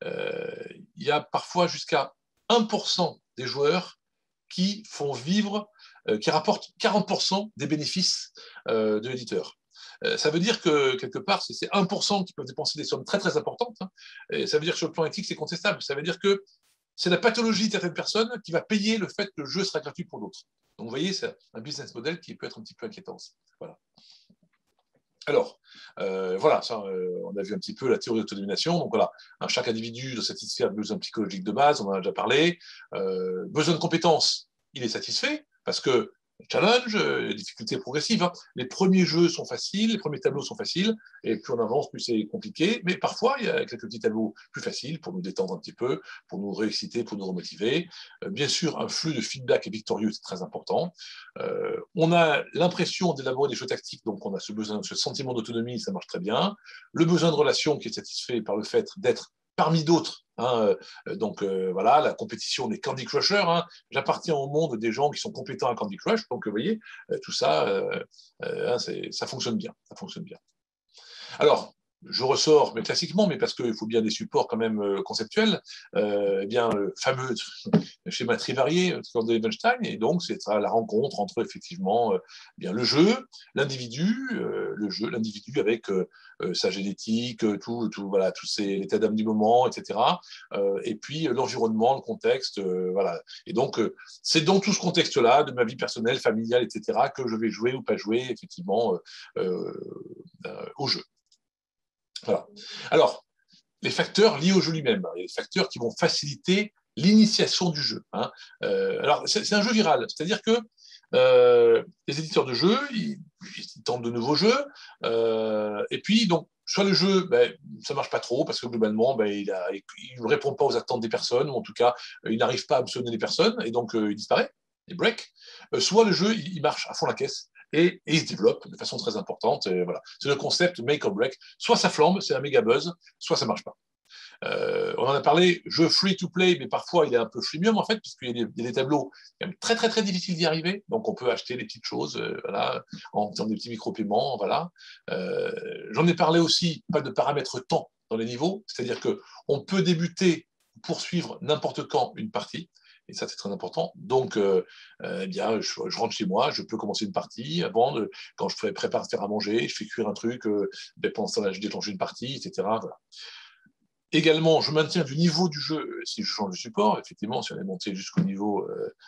il y a parfois jusqu'à 1% des joueurs qui font vivre, qui rapportent 40% des bénéfices de l'éditeur. Ça veut dire que, quelque part, c'est 1% qui peuvent dépenser des sommes très, très importantes. Hein, et ça veut dire que sur le plan éthique, c'est contestable. Ça veut dire que c'est la pathologie de certaines personnes qui va payer le fait que le jeu sera gratuit pour d'autres. Donc, vous voyez, c'est un business model qui peut être un petit peu inquiétant. Voilà. Alors, voilà, ça, on a vu un petit peu la théorie d'autodomination. Donc voilà, hein, chaque individu doit satisfaire le besoin psychologique de base, on en a déjà parlé. Besoin de compétences, il est satisfait parce que challenge, difficulté progressive. Hein. Les premiers jeux sont faciles, les premiers tableaux sont faciles, et plus on avance, plus c'est compliqué. Mais parfois, il y a quelques petits tableaux plus faciles pour nous détendre un petit peu, pour nous réexciter, pour nous remotiver. Bien sûr, un flux de feedback victorieux, c'est très important. On a l'impression d'élaborer des jeux tactiques, donc on a ce sentiment d'autonomie, ça marche très bien. Le besoin de relation qui est satisfait par le fait d'être parmi d'autres. Hein, donc voilà, la compétition des Candy Crushers. Hein, j'appartiens au monde des gens qui sont compétents à Candy Crush. Donc vous voyez, tout ça, ça fonctionne bien. Ça fonctionne bien. Alors, je ressors, mais classiquement, mais parce qu'il faut bien des supports quand même conceptuels, eh bien, le fameux schéma trivarié de Edelstein, et donc c'est la rencontre entre effectivement bien le jeu, l'individu avec sa génétique, voilà, tous l'état d'âme du moment, etc. Et puis l'environnement, le contexte, voilà. Et donc c'est dans tout ce contexte-là, de ma vie personnelle, familiale, etc., que je vais jouer ou pas jouer effectivement au jeu. Voilà. Alors, les facteurs liés au jeu lui-même, il y a des facteurs qui vont faciliter l'initiation du jeu. Hein. Alors, c'est un jeu viral, c'est-à-dire que les éditeurs de jeux, ils tentent de nouveaux jeux, et puis donc soit le jeu, ça marche pas trop parce que globalement, il ne répond pas aux attentes des personnes, ou en tout cas, il n'arrive pas à absorber les personnes, et donc il disparaît, il break. Soit le jeu, il marche à fond la caisse, et il se développe de façon très importante. Et voilà. C'est le concept make or break. Soit ça flambe, c'est un méga buzz, soit ça marche pas. On en a parlé, jeu free to play, mais parfois il est un peu freemium en fait, puisqu'il y a des tableaux quand même très très très difficiles d'y arriver. Donc on peut acheter des petites choses, voilà, en faisant des petits micro-paiements, voilà. J'en ai parlé aussi, pas de paramètres temps dans les niveaux, c'est-à-dire que on peut débuter, poursuivre n'importe quand une partie. Et ça, c'est très important. Donc, bien, je rentre chez moi, je peux commencer une partie. Quand je prépare faire à manger, je fais cuire un truc. Pendant ce temps-là, je déclenche une partie, etc. Voilà. Également, je maintiens du niveau du jeu si je change de support. Effectivement, si on est monté jusqu'au niveau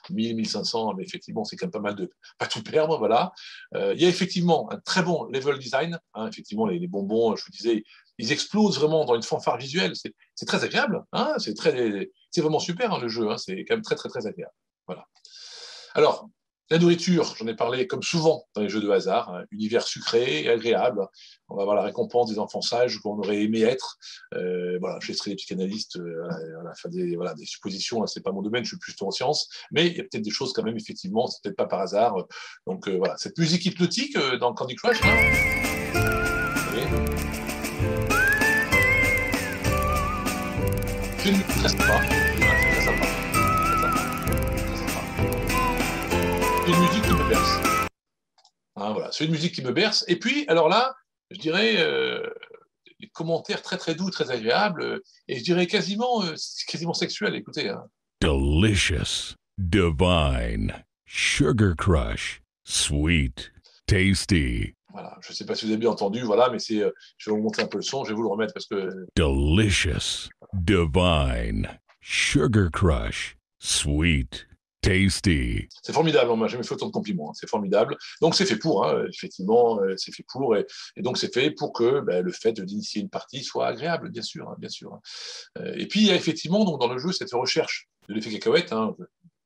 1000, 1500, mais effectivement, c'est quand même pas mal de pas tout perdre. Voilà. Il y a effectivement un très bon level design. Hein, effectivement, les bonbons, je vous disais, ils explosent vraiment dans une fanfare visuelle. C'est très agréable. Hein, c'est vraiment super hein, le jeu. Hein, c'est quand même très, très, très agréable. Voilà. Alors, la nourriture, j'en ai parlé comme souvent dans les jeux de hasard, hein, univers sucré et agréable. On va avoir la récompense des enfants sages qu'on aurait aimé être. Voilà, je laisserai les psychanalystes à la fin des suppositions. Là, c'est pas mon domaine, je suis plus en sciences, mais il y a peut-être des choses quand même, effectivement, c'est peut-être pas par hasard. Donc voilà, cette musique hypnotique dans Candy Crush, là, c'est une musique très sympa. Très sympa. C'est une musique qui me berce. Hein, voilà, c'est une musique qui me berce. Et puis, alors là, je dirais des commentaires très très doux, très agréables, et je dirais quasiment sexuels. Écoutez. Hein. Delicious, divine, sugar crush, sweet, tasty. Voilà, je ne sais pas si vous avez bien entendu, voilà, mais je vais vous montrer un peu le son, je vais vous le remettre parce que. Delicious, divine, sugar crush, sweet, tasty. C'est formidable, on m'a jamais fait autant de compliments, hein, c'est formidable. Donc c'est fait pour, hein, effectivement, c'est fait pour, et donc c'est fait pour que le fait d'initier une partie soit agréable, bien sûr, hein, bien sûr. Hein. Et puis il y a effectivement donc, dans le jeu cette recherche de l'effet cacahuète, hein,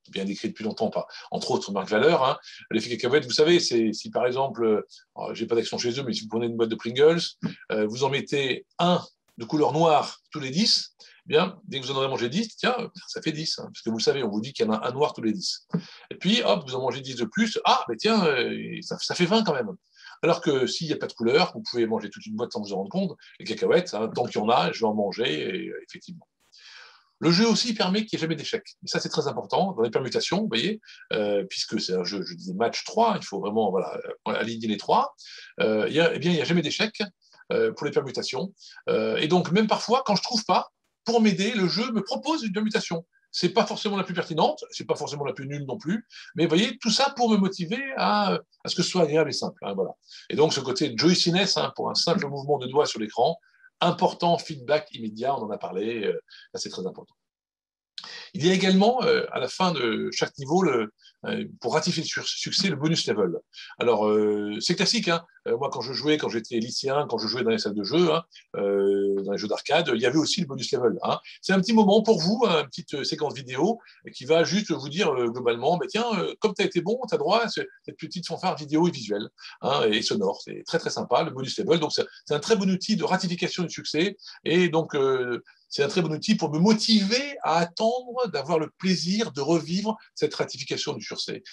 bien décrit depuis longtemps, entre autres Marc Valeur. Hein. L'effet cacahuète, vous savez, c'est si par exemple, j'ai pas d'action chez eux, mais si vous prenez une boîte de Pringles, vous en mettez un de couleur noire tous les 10, bien, dès que vous en aurez mangé 10, tiens, ça fait 10, hein, parce que vous le savez, on vous dit qu'il y en a un noir tous les 10. Et puis, hop, vous en mangez 10 de plus, tiens, ça fait 20 quand même. Alors que s'il n'y a pas de couleur, vous pouvez manger toute une boîte sans vous en rendre compte. Les cacahuètes, hein, tant qu'il y en a, je vais en manger, et, effectivement. Le jeu aussi permet qu'il n'y ait jamais d'échec. Et ça, c'est très important dans les permutations, vous voyez, puisque c'est un jeu, je disais match 3, il faut vraiment aligner les 3. Il n'y a jamais d'échec pour les permutations. Et donc, même parfois, quand je ne trouve pas, pour m'aider, le jeu me propose une permutation. Ce n'est pas forcément la plus pertinente, ce n'est pas forcément la plus nulle non plus, mais vous voyez, tout ça pour me motiver à ce que ce soit agréable et simple. Hein, voilà. Et donc, ce côté joyciness, hein, pour un simple mouvement de doigt sur l'écran, important feedback immédiat, on en a parlé, là c'est très important. Il y a également, à la fin de chaque niveau, pour ratifier le succès, le bonus level. Alors, c'est classique. Hein. Moi, quand j'étais lycéen, quand je jouais dans les salles de jeu, hein, dans les jeux d'arcade, il y avait aussi le bonus level. Hein. C'est un petit moment pour vous, hein, une petite séquence vidéo qui va juste vous dire globalement, tiens, comme tu as été bon, tu as droit à cette petite fanfare vidéo et visuelle hein, et sonore. C'est très, très sympa, le bonus level. Donc, c'est un très bon outil de ratification du succès. Et donc, c'est un très bon outil pour me motiver à attendre d'avoir le plaisir de revivre cette ratification du succès.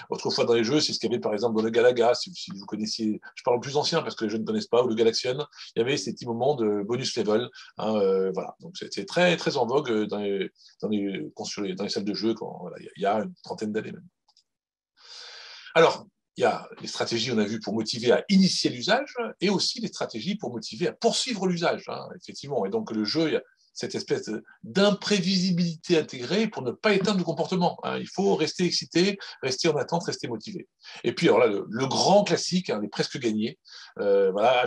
Autrefois dans les jeux, c'est ce qu'il y avait par exemple dans le Galaga, si vous connaissiez, je parle plus ancien parce que les jeunes ne connaissent pas, ou le Galaxian, il y avait ces petits moments de bonus level. Hein, voilà. Donc c'est très, très en vogue dans les salles de jeu il y a une trentaine d'années même. Alors, il y a les stratégies, on a vu, pour motiver à initier l'usage, et aussi les stratégies pour motiver à poursuivre l'usage, hein, effectivement. Et donc, le jeu, il y a cette espèce d'imprévisibilité intégrée pour ne pas éteindre le comportement. Hein. Il faut rester excité, rester en attente, rester motivé. Et puis, alors là, le grand classique, hein, les presque gagnés. Voilà,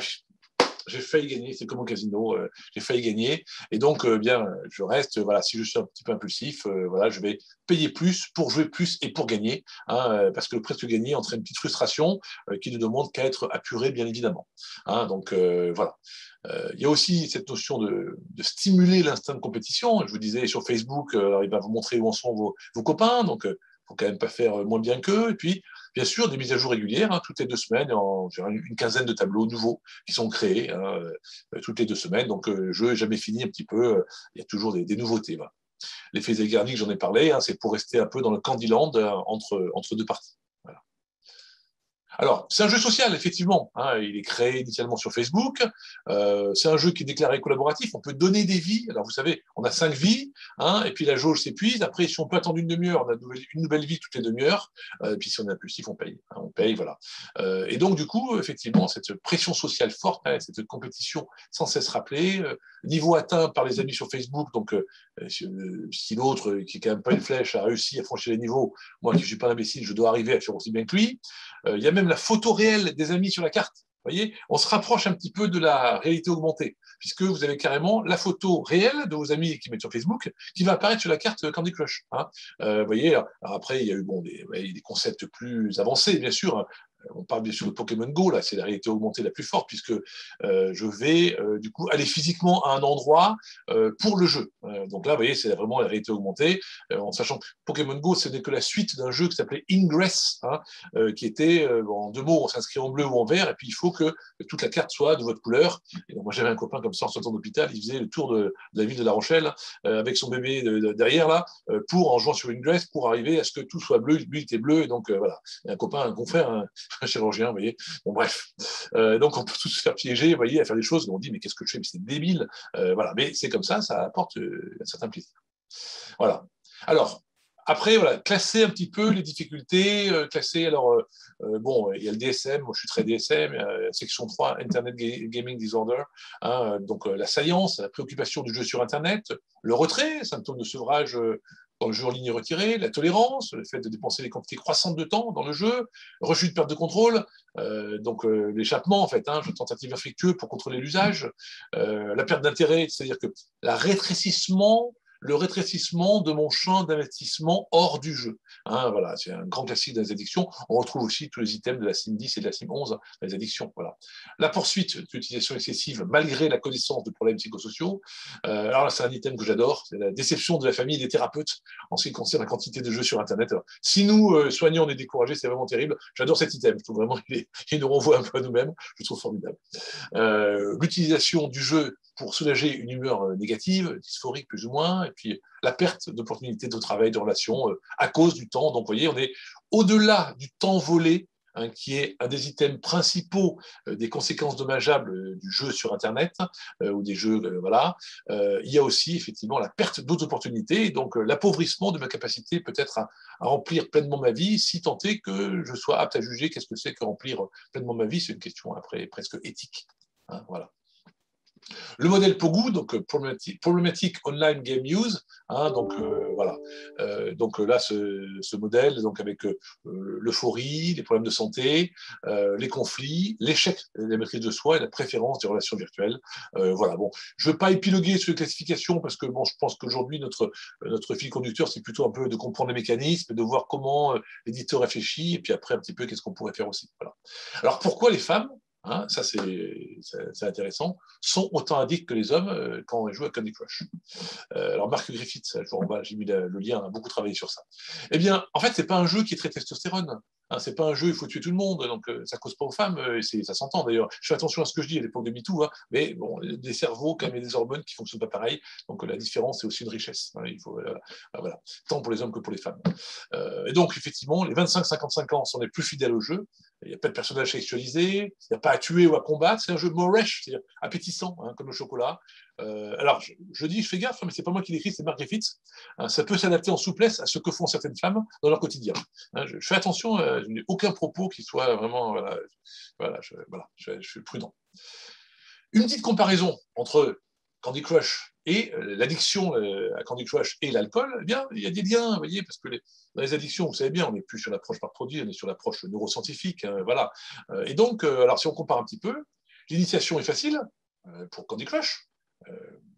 j'ai failli gagner, c'est comme au casino, j'ai failli gagner, et donc je reste, voilà, si je suis un petit peu impulsif, voilà, je vais payer plus pour jouer plus et pour gagner, hein, parce que le presque gagné entraîne une petite frustration qui ne demande qu'à être apurée, bien évidemment. Hein, donc voilà. Il y a aussi cette notion de stimuler l'instinct de compétition. Je vous disais sur Facebook, alors il va vous montrer où en sont vos copains, donc faut quand même pas faire moins bien qu'eux. Et puis, bien sûr, des mises à jour régulières, hein, toutes les 2 semaines, une quinzaine de tableaux nouveaux qui sont créés toutes les 2 semaines. Donc, jeu n'est jamais fini un petit peu. Il y a toujours des nouveautés. Voilà. L'effet Zeigarnik, j'en ai parlé, hein, c'est pour rester un peu dans le Candyland entre deux parties. Voilà. Alors, c'est un jeu social, effectivement. Hein, il est créé initialement sur Facebook. C'est un jeu qui est déclaré collaboratif. On peut donner des vies. Alors, vous savez, on a 5 vies, hein, et puis la jauge s'épuise. Après, si on peut attendre une demi-heure, on a une nouvelle vie toutes les demi-heures. Et puis, si on est impulsif, on paye. Hein, on paye, voilà. Et donc, du coup, effectivement, cette pression sociale forte, hein, cette compétition sans cesse rappelée, niveau atteint par les amis sur Facebook. Donc, si l'autre, qui est quand même pas une flèche, a réussi à franchir les niveaux, moi qui ne suis pas un imbécile, je dois arriver à faire aussi bien que lui. Il y a même la photo réelle des amis sur la carte. Vous voyez, on se rapproche un petit peu de la réalité augmentée, puisque vous avez carrément la photo réelle de vos amis qui mettent sur Facebook qui va apparaître sur la carte Candy Crush. Hein. Vous voyez, alors après, il y a eu des concepts plus avancés, bien sûr. Hein. On parle bien sûr de Pokémon Go, là, c'est la réalité augmentée la plus forte, puisque je vais du coup aller physiquement à un endroit pour le jeu. Donc là, vous voyez, c'est vraiment la réalité augmentée, en sachant que Pokémon Go, ce n'est que la suite d'un jeu qui s'appelait Ingress, hein, qui était en 2 mots, on s'inscrit en bleu ou en vert, et puis il faut que toute la carte soit de votre couleur. Et donc, moi, j'avais un copain comme ça en sortant d'hôpital, il faisait le tour de la ville de La Rochelle avec son bébé derrière là, pour en jouant sur Ingress, pour arriver à ce que tout soit bleu. Lui, il était bleu, et donc voilà. Et un copain, un confrère, un chirurgien, vous voyez. Bon, bref. Donc, on peut tous se faire piéger, vous voyez, à faire des choses, on dit, mais qu'est-ce que je fais? Mais c'est débile. Voilà. Mais c'est comme ça apporte un certain plaisir. Voilà. Alors, après, voilà, classer un petit peu les difficultés, classer, bon, il y a le DSM, moi je suis très DSM, section 3, Internet Gaming Disorder, hein, donc l'assaillance, la préoccupation du jeu sur Internet, le retrait, symptôme de sevrage dans le jeu en ligne retiré, la tolérance, le fait de dépenser des quantités croissantes de temps dans le jeu, refus de perte de contrôle, donc l'échappement en fait, hein, tentative infructueuse pour contrôler l'usage, la perte d'intérêt, c'est-à-dire que le rétrécissement de mon champ d'investissement hors du jeu. Hein, voilà, c'est un grand classique dans les addictions. On retrouve aussi tous les items de la CIM 10 et de la CIM 11 dans les addictions. Voilà. La poursuite de l'utilisation excessive malgré la connaissance de problèmes psychosociaux. Alors là, c'est un item que j'adore, c'est la déception de la famille et des thérapeutes en ce qui concerne la quantité de jeux sur Internet. Alors, si nous, soignants, on est découragés, c'est vraiment terrible. J'adore cet item. Je trouve vraiment qu'il nous renvoie un peu à nous-mêmes. Je trouve formidable. L'utilisation du jeu pour soulager une humeur négative, dysphorique plus ou moins, et puis la perte d'opportunités de travail, de relations à cause du temps. Donc, vous voyez, on est au-delà du temps volé, hein, qui est un des items principaux des conséquences dommageables du jeu sur Internet ou des jeux, voilà. Il y a aussi effectivement la perte d'autres opportunités, et donc l'appauvrissement de ma capacité peut-être à remplir pleinement ma vie, si tant est que je sois apte à juger qu'est-ce que c'est que remplir pleinement ma vie. C'est une question après presque éthique. Hein, voilà. Le modèle POGU, donc Problematic Online Game Use, hein, donc voilà. Donc là, ce modèle, donc avec l'euphorie, les problèmes de santé, les conflits, l'échec de la maîtrise de soi et la préférence des relations virtuelles. Voilà. Bon, je ne veux pas épiloguer sur les classifications parce que bon, je pense qu'aujourd'hui notre fil conducteur, c'est plutôt un peu de comprendre les mécanismes, de voir comment l'éditeur réfléchit, et puis après un petit peu qu'est-ce qu'on pourrait faire aussi. Voilà. Alors pourquoi les femmes? Hein, ça, c'est intéressant, sont autant addicts que les hommes quand on joue à Candy Crush. Alors, Mark Griffith, j'ai mis le lien, on a beaucoup travaillé sur ça. Eh bien, en fait, c'est pas un jeu qui est très testostérone. Hein, c'est pas un jeu, il faut tuer tout le monde, donc ça cause pas aux femmes, et ça s'entend d'ailleurs. Je fais attention à ce que je dis à l'époque de MeToo, hein, mais bon, des cerveaux, quand même, et des hormones qui fonctionnent pas pareil, donc la différence, c'est aussi une richesse. Hein, il faut, voilà, tant pour les hommes que pour les femmes. Et donc, effectivement, les 25-55 ans sont les plus fidèles au jeu. Il n'y a pas de personnage sexualisé, il n'y a pas à tuer ou à combattre, c'est un jeu moresh, c'est-à-dire appétissant, hein, comme le chocolat. Alors, je dis, je fais gaffe, mais c'est pas moi qui l'écris, c'est Mark Griffiths. Hein, ça peut s'adapter en souplesse à ce que font certaines femmes dans leur quotidien. Hein, je fais attention, je n'ai aucun propos qui soit vraiment, je suis prudent. Une petite comparaison entre Candy Crush et l'addiction à Candy Crush et l'alcool, eh bien, il y a des liens, vous voyez, parce que dans les addictions, vous savez bien, on n'est plus sur l'approche par produit, on est sur l'approche neuroscientifique, hein, voilà. Et donc, alors si on compare un petit peu, l'initiation est facile pour Candy Crush.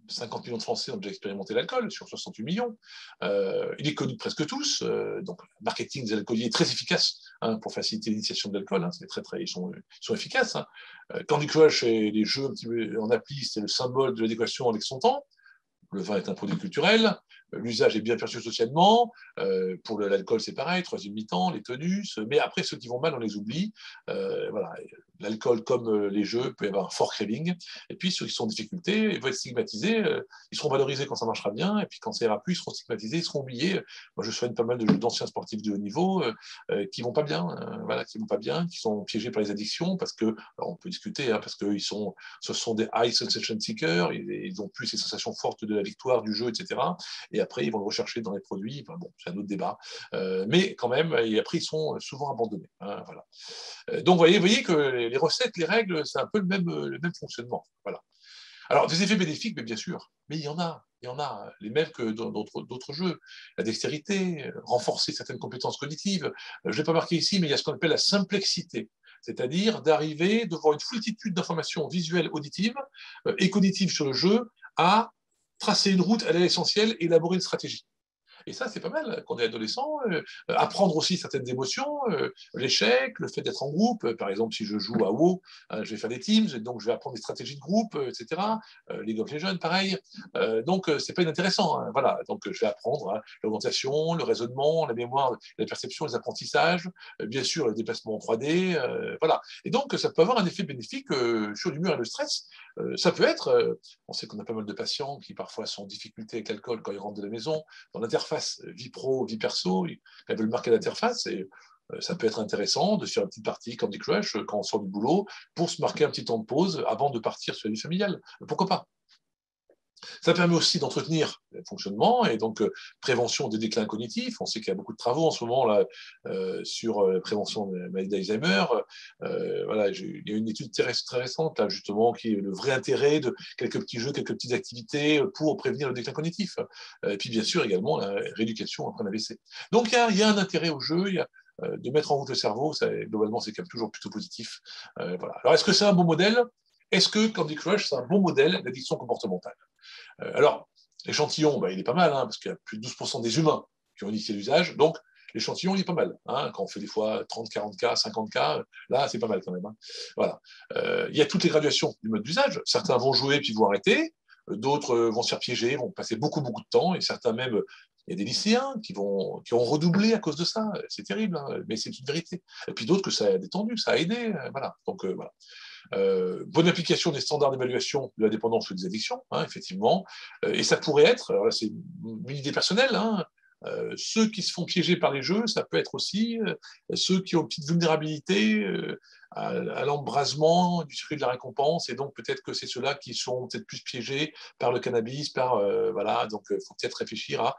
50 millions de Français ont déjà expérimenté l'alcool sur 68 millions. Il est connu de presque tous. Donc, le marketing des alcooliers est très efficace, hein, pour faciliter l'initiation de l'alcool. Hein, ils sont efficaces. Hein. Candy Crush et les jeux un petit peu en appli, c'est le symbole de l'adéquation avec son temps. Le vin est un produit culturel. l'usage est bien perçu socialement. Pour l'alcool, c'est pareil, troisième mi-temps, les tonus. Mais après, ceux qui vont mal, on les oublie. Voilà. L'alcool, comme les jeux, peut y avoir un fort craving. Et puis, ceux qui sont en difficulté, ils vont être stigmatisés. Ils seront valorisés quand ça marchera bien. Et puis, quand ça ira plus, ils seront stigmatisés, ils seront oubliés. Moi, je soigne pas mal d'anciens sportifs de haut niveau qui vont pas bien, voilà, qui vont pas bien, qui sont piégés par les addictions parce que, alors on peut discuter, parce que ce sont des high sensation seekers, ils ont plus ces sensations fortes de la victoire, du jeu, etc. Et après, ils vont le rechercher dans les produits. Enfin, bon, c'est un autre débat. Mais quand même, et après, ils sont souvent abandonnés. Voilà. Donc, vous voyez que les recettes, les règles, c'est un peu le même fonctionnement. Voilà. Alors, des effets bénéfiques, mais bien sûr, mais il y en a, les mêmes que dans d'autres jeux. La dextérité, renforcer certaines compétences cognitives. Je ne l'ai pas marqué ici, mais il y a ce qu'on appelle la simplexité, c'est-à-dire d'arriver devant une foultitude d'informations visuelles, auditives et cognitives sur le jeu à tracer une route à l'essentiel et élaborer une stratégie. Et ça, c'est pas mal quand on est adolescent. Apprendre aussi certaines émotions, l'échec, le fait d'être en groupe. Par exemple, si je joue à WoW, je vais faire des teams, donc je vais apprendre des stratégies de groupe, etc. League of Legends, pareil. Donc, c'est pas inintéressant. Voilà. Donc, je vais apprendre l'augmentation, le raisonnement, la mémoire, la perception, les apprentissages, bien sûr, le déplacement en 3D. Voilà. Et donc, ça peut avoir un effet bénéfique sur l'humeur et le stress. Ça peut être, on sait qu'on a pas mal de patients qui parfois sont en difficulté avec l'alcool quand ils rentrent de la maison, dans l'interface vie pro, vie perso, elles veulent marquer l'interface et ça peut être intéressant de faire une petite partie Candy Crush quand on sort du boulot pour se marquer un petit temps de pause avant de partir sur la vie familiale. Pourquoi pas? Ça permet aussi d'entretenir le fonctionnement et donc prévention des déclins cognitifs. On sait qu'il y a beaucoup de travaux en ce moment là, sur la prévention de la maladie d'Alzheimer. Voilà, il y a une étude très récente là, justement qui est le vrai intérêt de quelques petits jeux, quelques petites activités pour prévenir le déclin cognitif. Et puis bien sûr également la rééducation après un AVC. Donc il y a un intérêt au jeu, de mettre en route le cerveau, globalement c'est quand même toujours plutôt positif. Voilà. Alors est-ce que c'est un bon modèle? Est-ce que Candy Crush, c'est un bon modèle d'addiction comportementale? Alors, l'échantillon, il est pas mal, parce qu'il y a plus de 12% des humains qui ont initié l'usage, donc l'échantillon, il est pas mal. Quand on fait des fois 30, 40 cas, 50 cas, là, c'est pas mal quand même. Voilà. Il y a toutes les graduations du mode d'usage. Certains vont jouer puis vont arrêter, d'autres vont se faire piéger, vont passer beaucoup, beaucoup de temps, et certains même, il y a des lycéens qui ont redoublé à cause de ça. C'est terrible, mais c'est une vérité. Et puis d'autres que ça a détendu, ça a aidé. Voilà. Donc, voilà. Bonne application des standards d'évaluation de la dépendance ou des addictions, effectivement. Et ça pourrait être, alors là c'est une idée personnelle, ceux qui se font piéger par les jeux, ça peut être aussi ceux qui ont une petite vulnérabilité à l'embrasement du circuit de la récompense, et donc peut-être que c'est ceux-là qui sont peut-être plus piégés par le cannabis, voilà, donc il faut peut-être réfléchir à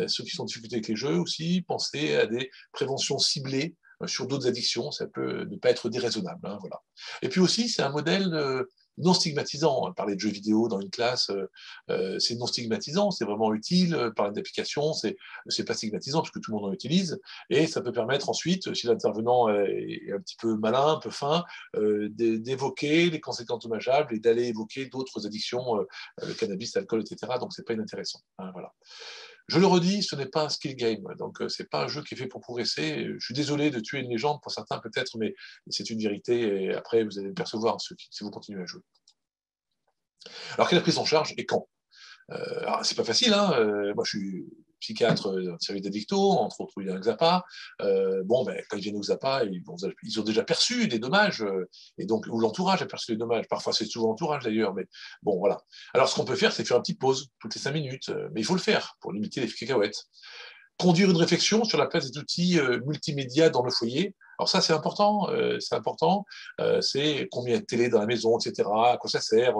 ceux qui sont en difficulté avec les jeux aussi, penser à des préventions ciblées sur d'autres addictions, ça peut ne pas être déraisonnable. Voilà. Et puis aussi, c'est un modèle non stigmatisant. Parler de jeux vidéo dans une classe, c'est non stigmatisant, c'est vraiment utile. Parler d'applications, c'est pas stigmatisant parce que tout le monde en utilise. Et ça peut permettre ensuite, si l'intervenant est un petit peu malin, un peu fin, d'évoquer les conséquences dommageables et d'aller évoquer d'autres addictions, le cannabis, l'alcool, etc. Donc, c'est pas inintéressant. Voilà. Je le redis, ce n'est pas un skill game, donc c'est pas un jeu qui est fait pour progresser. Je suis désolé de tuer une légende pour certains peut-être, mais c'est une vérité et après vous allez le percevoir si vous continuez à jouer. Alors quelle est la prise en charge et quand? C'est pas facile, moi je suis psychiatre service d'addicto, entre autres il y a un Xapa. Quand ils viennent au Xapa, ils ont déjà perçu des dommages, et donc, ou l'entourage a perçu des dommages. Parfois c'est souvent l'entourage d'ailleurs, mais bon voilà. Alors ce qu'on peut faire, c'est faire une petite pause toutes les 5 minutes, mais il faut le faire pour limiter les cacahuètes. Conduire une réflexion sur la place des outils multimédia dans le foyer. Alors ça, c'est important. C'est combien il y a de télé dans la maison, etc. À quoi ça sert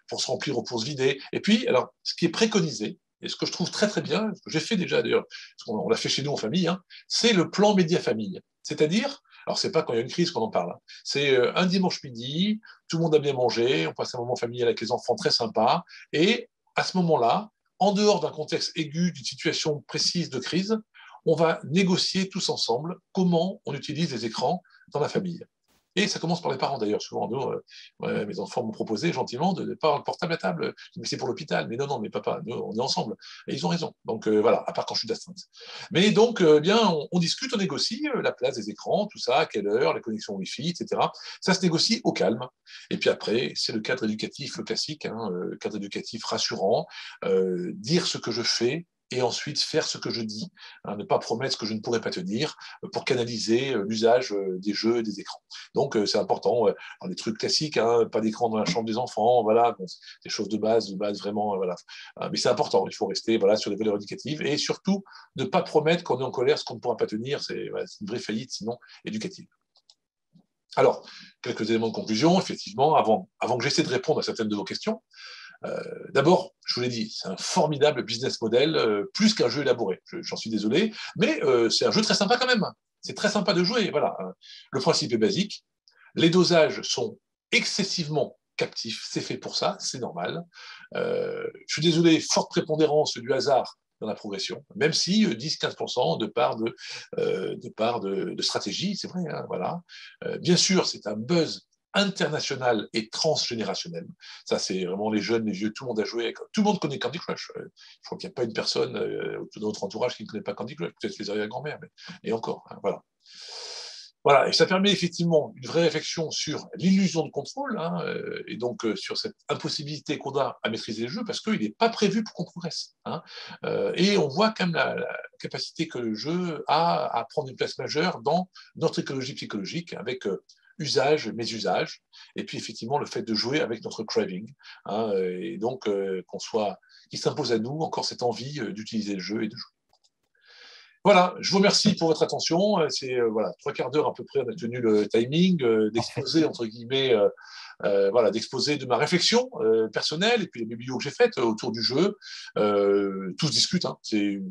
pour se remplir ou pour se vider. Et puis, alors, ce qui est préconisé, et ce que je trouve très très bien, ce que j'ai fait déjà d'ailleurs, parce qu'on l'a fait chez nous en famille, c'est le plan média famille. C'est-à-dire, alors c'est pas quand il y a une crise qu'on en parle, c'est un dimanche midi, tout le monde a bien mangé, on passe un moment familial avec les enfants très sympa, et à ce moment-là, en dehors d'un contexte aigu, d'une situation précise de crise, on va négocier tous ensemble comment on utilise les écrans dans la famille. Et ça commence par les parents d'ailleurs. Souvent, mes enfants m'ont proposé gentiment de ne pas avoir le portable à table. Mais c'est pour l'hôpital. Mais non, mais papa, nous, on est ensemble. Et ils ont raison. Donc voilà, à part quand je suis d'astreinte. Mais donc, on discute, on négocie la place des écrans, tout ça, à quelle heure, la connexion Wi-Fi, etc. Ça se négocie au calme. Et puis après, c'est le cadre éducatif classique, le cadre éducatif rassurant, dire ce que je fais et ensuite faire ce que je dis, ne pas promettre ce que je ne pourrais pas tenir pour canaliser l'usage des jeux et des écrans. Donc, c'est important. Alors, des trucs classiques, pas d'écran dans la chambre des enfants, voilà, bon, des choses de base vraiment, voilà. Mais c'est important, il faut rester sur des valeurs éducatives et surtout ne pas promettre qu'on est en colère ce qu'on ne pourra pas tenir, c'est une vraie faillite sinon éducative. Alors, quelques éléments de conclusion, effectivement, avant que j'essaie de répondre à certaines de vos questions. D'abord, je vous l'ai dit, c'est un formidable business model, plus qu'un jeu élaboré. J'en suis désolé, mais c'est un jeu très sympa quand même. C'est très sympa de jouer. Voilà. Le principe est basique. Les dosages sont excessivement captifs. C'est fait pour ça, c'est normal. Je suis désolé, forte prépondérance du hasard dans la progression, même si 10-15% de part de stratégie, c'est vrai. Voilà. Bien sûr, c'est un buzz international et transgénérationnel. Ça, c'est vraiment les jeunes, les vieux, tout le monde a joué. Tout le monde connaît Candy Crush. Je crois qu'il n'y a pas une personne de notre entourage qui ne connaît pas Candy Crush. Peut-être les arrière-grand-mères, mais et encore. Voilà. Voilà, et ça permet effectivement une vraie réflexion sur l'illusion de contrôle, et donc sur cette impossibilité qu'on a à maîtriser le jeu, parce qu'il n'est pas prévu pour qu'on progresse. Et on voit quand même la capacité que le jeu a à prendre une place majeure dans notre écologie psychologique, avec usage, mésusage, et puis effectivement le fait de jouer avec notre craving, et donc qu'il s'impose à nous encore cette envie d'utiliser le jeu et de jouer. Voilà, je vous remercie pour votre attention. C'est 3/4 d'heure à peu près, on a tenu le timing d'exposer, entre guillemets, d'exposer de ma réflexion personnelle et puis les biblios que j'ai faites autour du jeu. Tous discutent, c'est une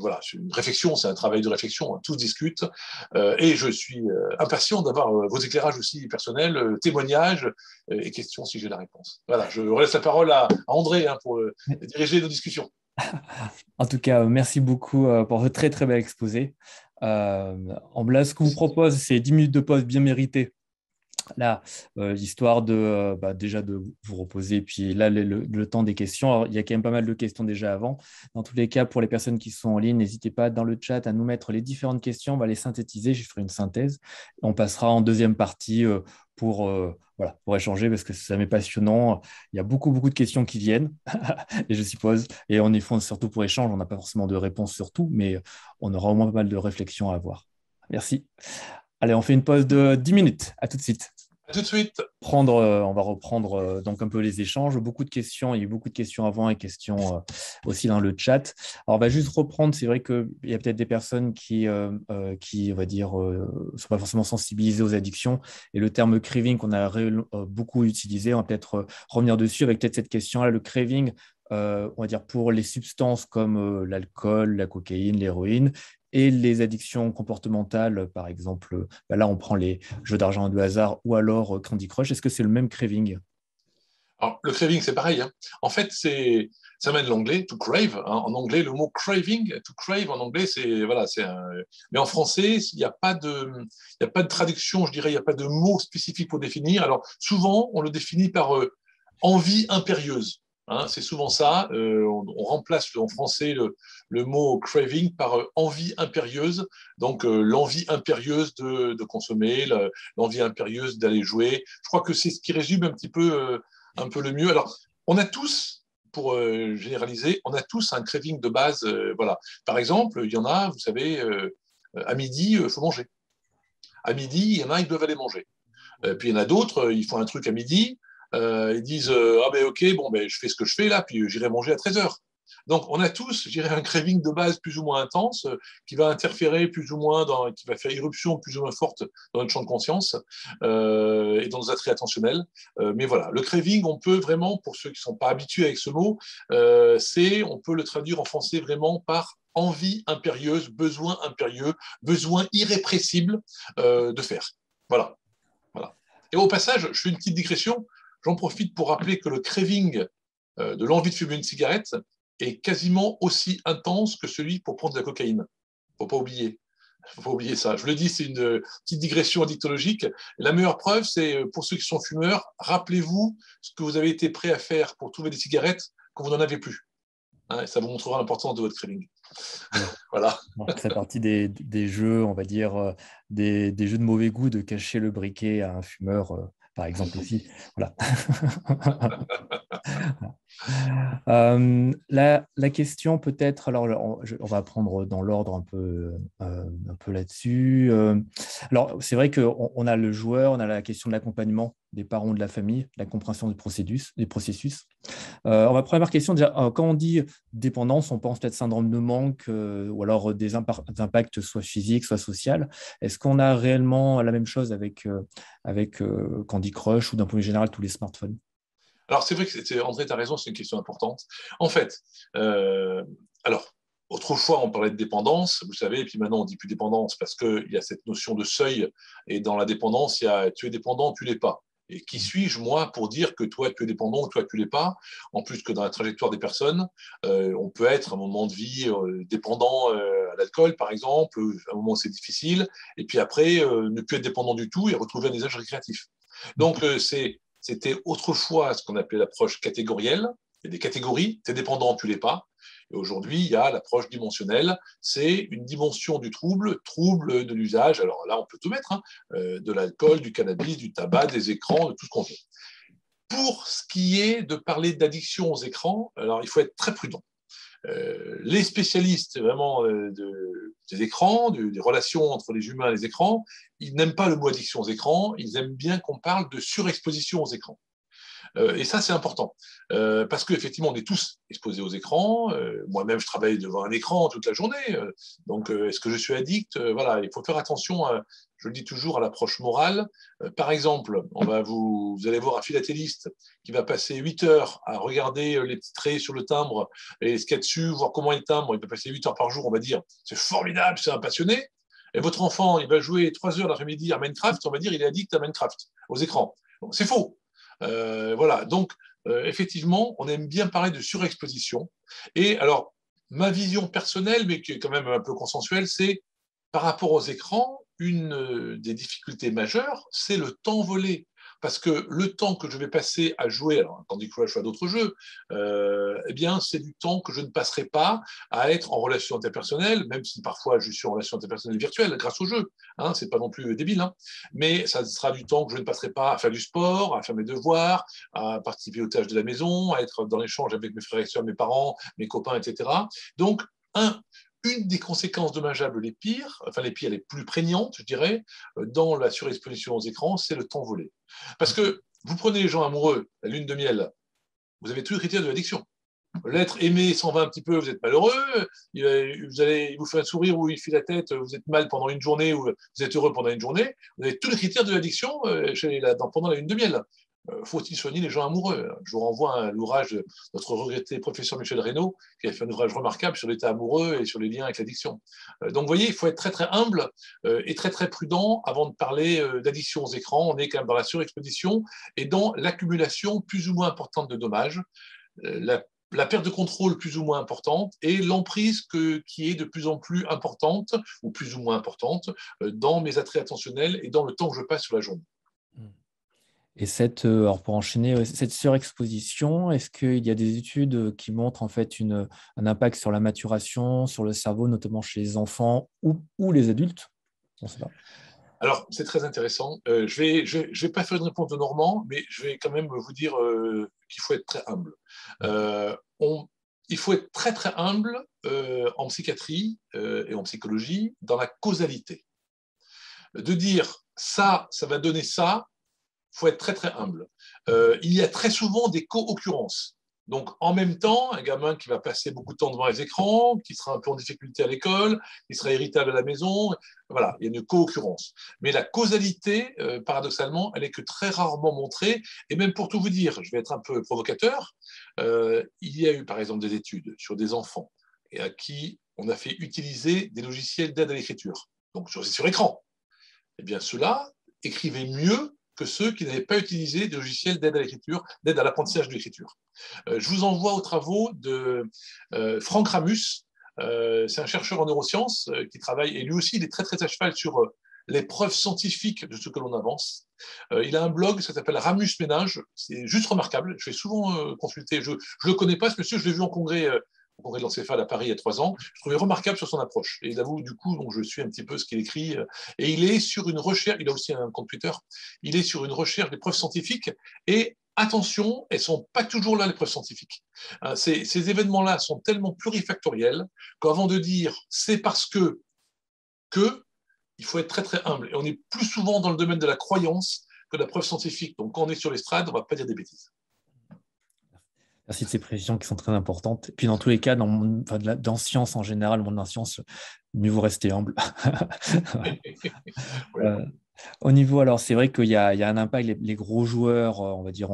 réflexion, c'est un travail de réflexion, tous discutent. Et je suis impatient d'avoir vos éclairages aussi personnels, témoignages et questions si j'ai la réponse. Voilà, je relaisse la parole à André pour diriger nos discussions. En tout cas, merci beaucoup pour ce très très bel exposé. Là, ce que vous propose, c'est 10 minutes de pause bien méritées. Là, histoire de déjà de vous reposer, puis là, le temps des questions. Alors, il y a quand même pas mal de questions déjà avant. Dans tous les cas, pour les personnes qui sont en ligne, n'hésitez pas dans le chat à nous mettre les différentes questions. On va les synthétiser, je ferai une synthèse. On passera en deuxième partie pour échanger parce que ça m'est passionnant. Il y a beaucoup de questions qui viennent, et je suppose, et on y fonce surtout pour échange. On n'a pas forcément de réponse sur tout, mais on aura au moins pas mal de réflexions à avoir. Merci. Allez, on fait une pause de 10 minutes. À tout de suite. À tout de suite. On va reprendre donc un peu les échanges. Beaucoup de questions. Il y a eu beaucoup de questions avant et questions aussi dans le chat. Alors, on va juste reprendre. C'est vrai qu'il y a peut-être des personnes qui on va dire, sont pas forcément sensibilisées aux addictions. Et le terme craving qu'on a beaucoup utilisé, on va peut-être revenir dessus avec peut-être cette question-là. Le craving, on va dire pour les substances comme l'alcool, la cocaïne, l'héroïne, et les addictions comportementales, par exemple, là on prend les jeux d'argent de hasard ou alors Candy Crush, est-ce que c'est le même craving? Alors, le craving, c'est pareil. En fait, ça vient de l'anglais, to crave. En anglais, le mot craving, to crave en anglais, mais en français, il n'y a pas de traduction, je dirais, il n'y a pas de mot spécifique pour définir. Alors, souvent, on le définit par envie impérieuse. C'est souvent ça. On remplace en français le mot craving par envie impérieuse. Donc, l'envie impérieuse de consommer, l'envie impérieuse d'aller jouer. Je crois que c'est ce qui résume un peu le mieux. Alors, on a tous, pour généraliser, on a tous un craving de base. Par exemple, il y en a, vous savez, à midi, il faut manger. À midi, il y en a, ils doivent aller manger. Puis il y en a d'autres, ils font un truc à midi. Ils disent ok, je fais ce que je fais là, puis j'irai manger à 13h. Donc on a tous, je dirais, un craving de base plus ou moins intense qui va interférer plus ou moins, qui va faire irruption plus ou moins forte dans notre champ de conscience et dans nos attraits attentionnels. Mais voilà, le craving, on peut vraiment, pour ceux qui ne sont pas habitués avec ce mot, on peut le traduire en français vraiment par envie impérieuse, besoin impérieux, besoin irrépressible de faire. Voilà. Et au passage, je fais une petite digression. J'en profite pour rappeler que le craving de l'envie de fumer une cigarette est quasiment aussi intense que celui pour prendre de la cocaïne. Il ne faut pas oublier ça. Je vous le dis, c'est une petite digression addictologique. La meilleure preuve, c'est pour ceux qui sont fumeurs, rappelez-vous ce que vous avez été prêt à faire pour trouver des cigarettes quand vous n'en avez plus. Ça vous montrera l'importance de votre craving. Voilà. Ça fait partie des jeux, on va dire, des jeux de mauvais goût de cacher le briquet à un fumeur, par exemple aussi. Voilà. La question peut-être, alors on va prendre dans l'ordre un peu là-dessus. Alors c'est vrai qu'on a le joueur, on a la question de l'accompagnement des parents de la famille, la compréhension du processus. Première question, déjà, quand on dit dépendance, on pense peut-être syndrome de manque ou alors des impacts soit physiques, soit sociaux. Est-ce qu'on a réellement la même chose avec Candy Crush ou d'un point de vue général tous les smartphones? Alors, c'est vrai que André, tu as raison, c'est une question importante. En fait, euh, alors, autrefois, on parlait de dépendance, vous savez, et puis maintenant, on ne dit plus dépendance parce qu'il y a cette notion de seuil, et dans la dépendance, il y a tu es dépendant, tu ne l'es pas. Et qui suis-je, moi, pour dire que toi, tu es dépendant ou toi, tu ne l'es pas? En plus que dans la trajectoire des personnes, on peut être à un moment de vie dépendant à l'alcool, par exemple, à un moment où c'est difficile, et puis après, ne plus être dépendant du tout et retrouver un usage récréatif. Donc, c'était autrefois ce qu'on appelait l'approche catégorielle. Il y a des catégories, tu es dépendant, tu ne l'es pas. Et aujourd'hui, il y a l'approche dimensionnelle. C'est une dimension du trouble, trouble de l'usage. Alors là, on peut tout mettre, hein, de l'alcool, du cannabis, du tabac, des écrans, de tout ce qu'on veut. Pour ce qui est de parler d'addiction aux écrans, alors il faut être très prudent. Les spécialistes vraiment des écrans, des relations entre les humains et les écrans, ils n'aiment pas le mot addiction aux écrans, ils aiment bien qu'on parle de surexposition aux écrans. Et ça, c'est important. Parce qu'effectivement, on est tous exposés aux écrans. Moi-même, je travaille devant un écran toute la journée. Donc, est-ce que je suis addict? Voilà, il faut faire attention, je le dis toujours, à l'approche morale. Par exemple, vous allez voir un philatéliste qui va passer 8 heures à regarder les petits traits sur le timbre et ce qu'il y a dessus, voir comment il timbre. Il peut passer 8 heures par jour, on va dire, c'est formidable, c'est un passionné. Et votre enfant, il va jouer 3 heures l'après-midi à Minecraft, on va dire, il est addict à Minecraft, aux écrans. Donc, c'est faux. Voilà, donc effectivement, on aime bien parler de surexposition. Et alors, ma vision personnelle, mais qui est quand même un peu consensuelle, c'est par rapport aux écrans, une des difficultés majeures, c'est le temps volé. Parce que le temps que je vais passer à jouer, alors Candy Crush ou à d'autres jeux, eh bien, c'est du temps que je ne passerai pas à être en relation interpersonnelle, même si parfois je suis en relation interpersonnelle virtuelle grâce au jeu. Hein, c'est pas non plus débile, hein, mais ça sera du temps que je ne passerai pas à faire du sport, à faire mes devoirs, à participer aux tâches de la maison, à être dans l'échange avec mes frères et sœurs, mes parents, mes copains, etc. Donc, une des conséquences dommageables les pires, enfin les pires, les plus prégnantes, je dirais, dans la surexposition aux écrans, c'est le temps volé. Parce que vous prenez les gens amoureux, la lune de miel, vous avez tous les critères de l'addiction. L'être aimé s'en va un petit peu, vous êtes malheureux, il vous fait un sourire ou il fait la tête, vous êtes mal pendant une journée ou vous êtes heureux pendant une journée, vous avez tous les critères de l'addiction pendant la lune de miel. Faut-il soigner les gens amoureux? Je vous renvoie à l'ouvrage de notre regretté professeur Michel Reynaud, qui a fait un ouvrage remarquable sur l'état amoureux et sur les liens avec l'addiction. Donc, vous voyez, il faut être très, très humble et très, très prudent avant de parler d'addiction aux écrans. On est quand même dans la surexposition et dans l'accumulation plus ou moins importante de dommages, la perte de contrôle plus ou moins importante et l'emprise qui est de plus en plus importante ou plus ou moins importante dans mes attraits attentionnels et dans le temps que je passe sur la journée. Et alors pour enchaîner, cette surexposition, est-ce qu'il y a des études qui montrent en fait un impact sur la maturation, sur le cerveau, notamment chez les enfants ou les adultes? On sait pas. Alors, c'est très intéressant. Je vais pas faire une réponse de Normand, mais je vais quand même vous dire qu'il faut être très humble. Il faut être très, très humble en psychiatrie et en psychologie dans la causalité. De dire ça va donner ça, il faut être très, très humble. Il y a très souvent des co-occurrences. Donc, en même temps, un gamin qui va passer beaucoup de temps devant les écrans, qui sera un peu en difficulté à l'école, qui sera irritable à la maison, voilà, il y a une co-occurrence. Mais la causalité, paradoxalement, elle n'est que très rarement montrée. Et même pour tout vous dire, je vais être un peu provocateur, il y a eu par exemple des études sur des enfants et à qui on a fait utiliser des logiciels d'aide à l'écriture, donc sur écran. Eh bien, ceux-là écrivaient mieux que ceux qui n'avaient pas utilisé de logiciels d'aide à l'écriture, d'aide à l'apprentissage de l'écriture. Je vous envoie aux travaux de Franck Ramus. C'est un chercheur en neurosciences qui travaille, et lui aussi, il est très, très à cheval sur les preuves scientifiques de ce que l'on avance. Il a un blog, ça s'appelle Ramus Ménage. C'est juste remarquable. Je fais souvent consulter. Je ne le connais pas, ce monsieur, je l'ai vu en congrès au congrès de l'encéphale à Paris il y a 3 ans. Je trouvais remarquable sur son approche. Et il avoue, du coup, donc je suis un petit peu ce qu'il écrit. Et il est sur une recherche, il a aussi un compte Twitter, il est sur une recherche des preuves scientifiques et attention, elles ne sont pas toujours là, les preuves scientifiques. Ces événements-là sont tellement plurifactoriels qu'avant de dire c'est parce que, il faut être très très humble. Et on est plus souvent dans le domaine de la croyance que de la preuve scientifique. Donc quand on est sur l'estrade, on ne va pas dire des bêtises. Merci de ces précisions qui sont très importantes. Et puis dans tous les cas, dans science en général, le monde de la science, mieux vaut rester humble. Ouais. Au niveau, alors c'est vrai qu'il y a un impact, les gros joueurs, on va dire,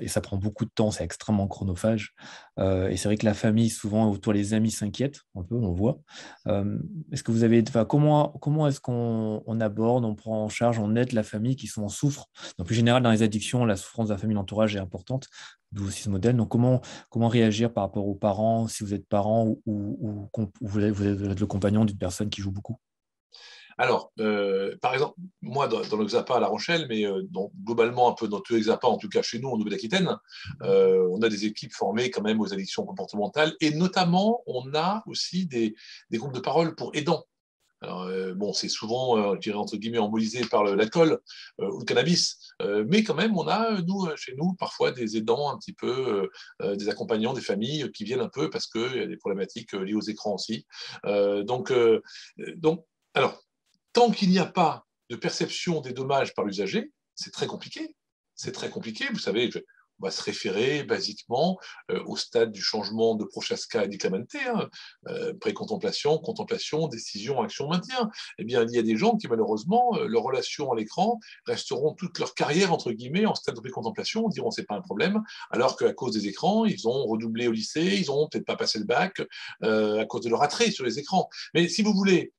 et ça prend beaucoup de temps, c'est extrêmement chronophage. Et c'est vrai que la famille, souvent, autour les amis s'inquiètent un peu, on voit. Est-ce que vous avez, comment est-ce qu'on aborde, on prend en charge, on aide la famille qui en souffre? En plus général, dans les addictions, la souffrance de la famille, l'entourage est importante, d'où aussi ce modèle. Donc comment réagir par rapport aux parents, si vous êtes parent ou vous êtes le compagnon d'une personne qui joue beaucoup? Alors, par exemple, moi, dans le XAPA à La Rochelle, mais globalement un peu dans tous les XAPA, en tout cas chez nous, en Nouvelle-Aquitaine, on a des équipes formées quand même aux addictions comportementales et notamment, on a aussi des groupes de parole pour aidants. Alors, bon, c'est souvent, je dirais, entre guillemets, embolisé par l'alcool ou le cannabis, mais quand même, on a, nous, chez nous, parfois des aidants un petit peu, des accompagnants, des familles qui viennent un peu parce qu'il y a des problématiques liées aux écrans aussi. Donc, alors, tant qu'il n'y a pas de perception des dommages par l'usager, c'est très compliqué. C'est très compliqué. Vous savez, on va se référer basiquement au stade du changement de Prochaska et d'Iclamente, hein, pré-contemplation, contemplation, décision, action, maintien. Eh bien, il y a des gens qui, malheureusement, leurs relations à l'écran resteront toute leur carrière, entre guillemets, en stade de pré-contemplation, diront c'est pas un problème, alors qu'à cause des écrans, ils ont redoublé au lycée, ils n'ont peut-être pas passé le bac à cause de leur attrait sur les écrans. Mais si vous voulez,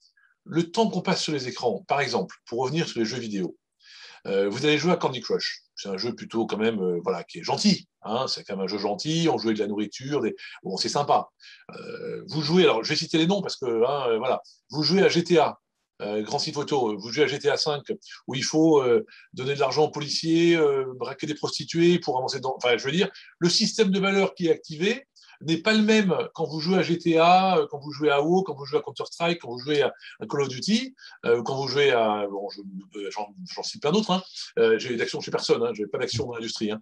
le temps qu'on passe sur les écrans, par exemple, pour revenir sur les jeux vidéo, vous allez jouer à Candy Crush. C'est un jeu plutôt quand même, voilà, qui est gentil. Hein, c'est quand même un jeu gentil. On joue avec de la nourriture, bon, c'est sympa. Vous jouez, alors je vais citer les noms parce que, hein, voilà, vous jouez à GTA. Grand Site Photo, vous jouez à GTA 5 où il faut donner de l'argent aux policiers, braquer des prostituées pour avancer dans. Enfin, je veux dire, le système de valeur qui est activé n'est pas le même quand vous jouez à GTA, quand vous jouez à WoW, quand vous jouez à Counter-Strike, quand vous jouez à Call of Duty, quand vous jouez à. Bon, j'en cite plein d'autres. Hein. J'ai d'action chez personne, hein. Je n'ai pas d'action dans l'industrie. Hein.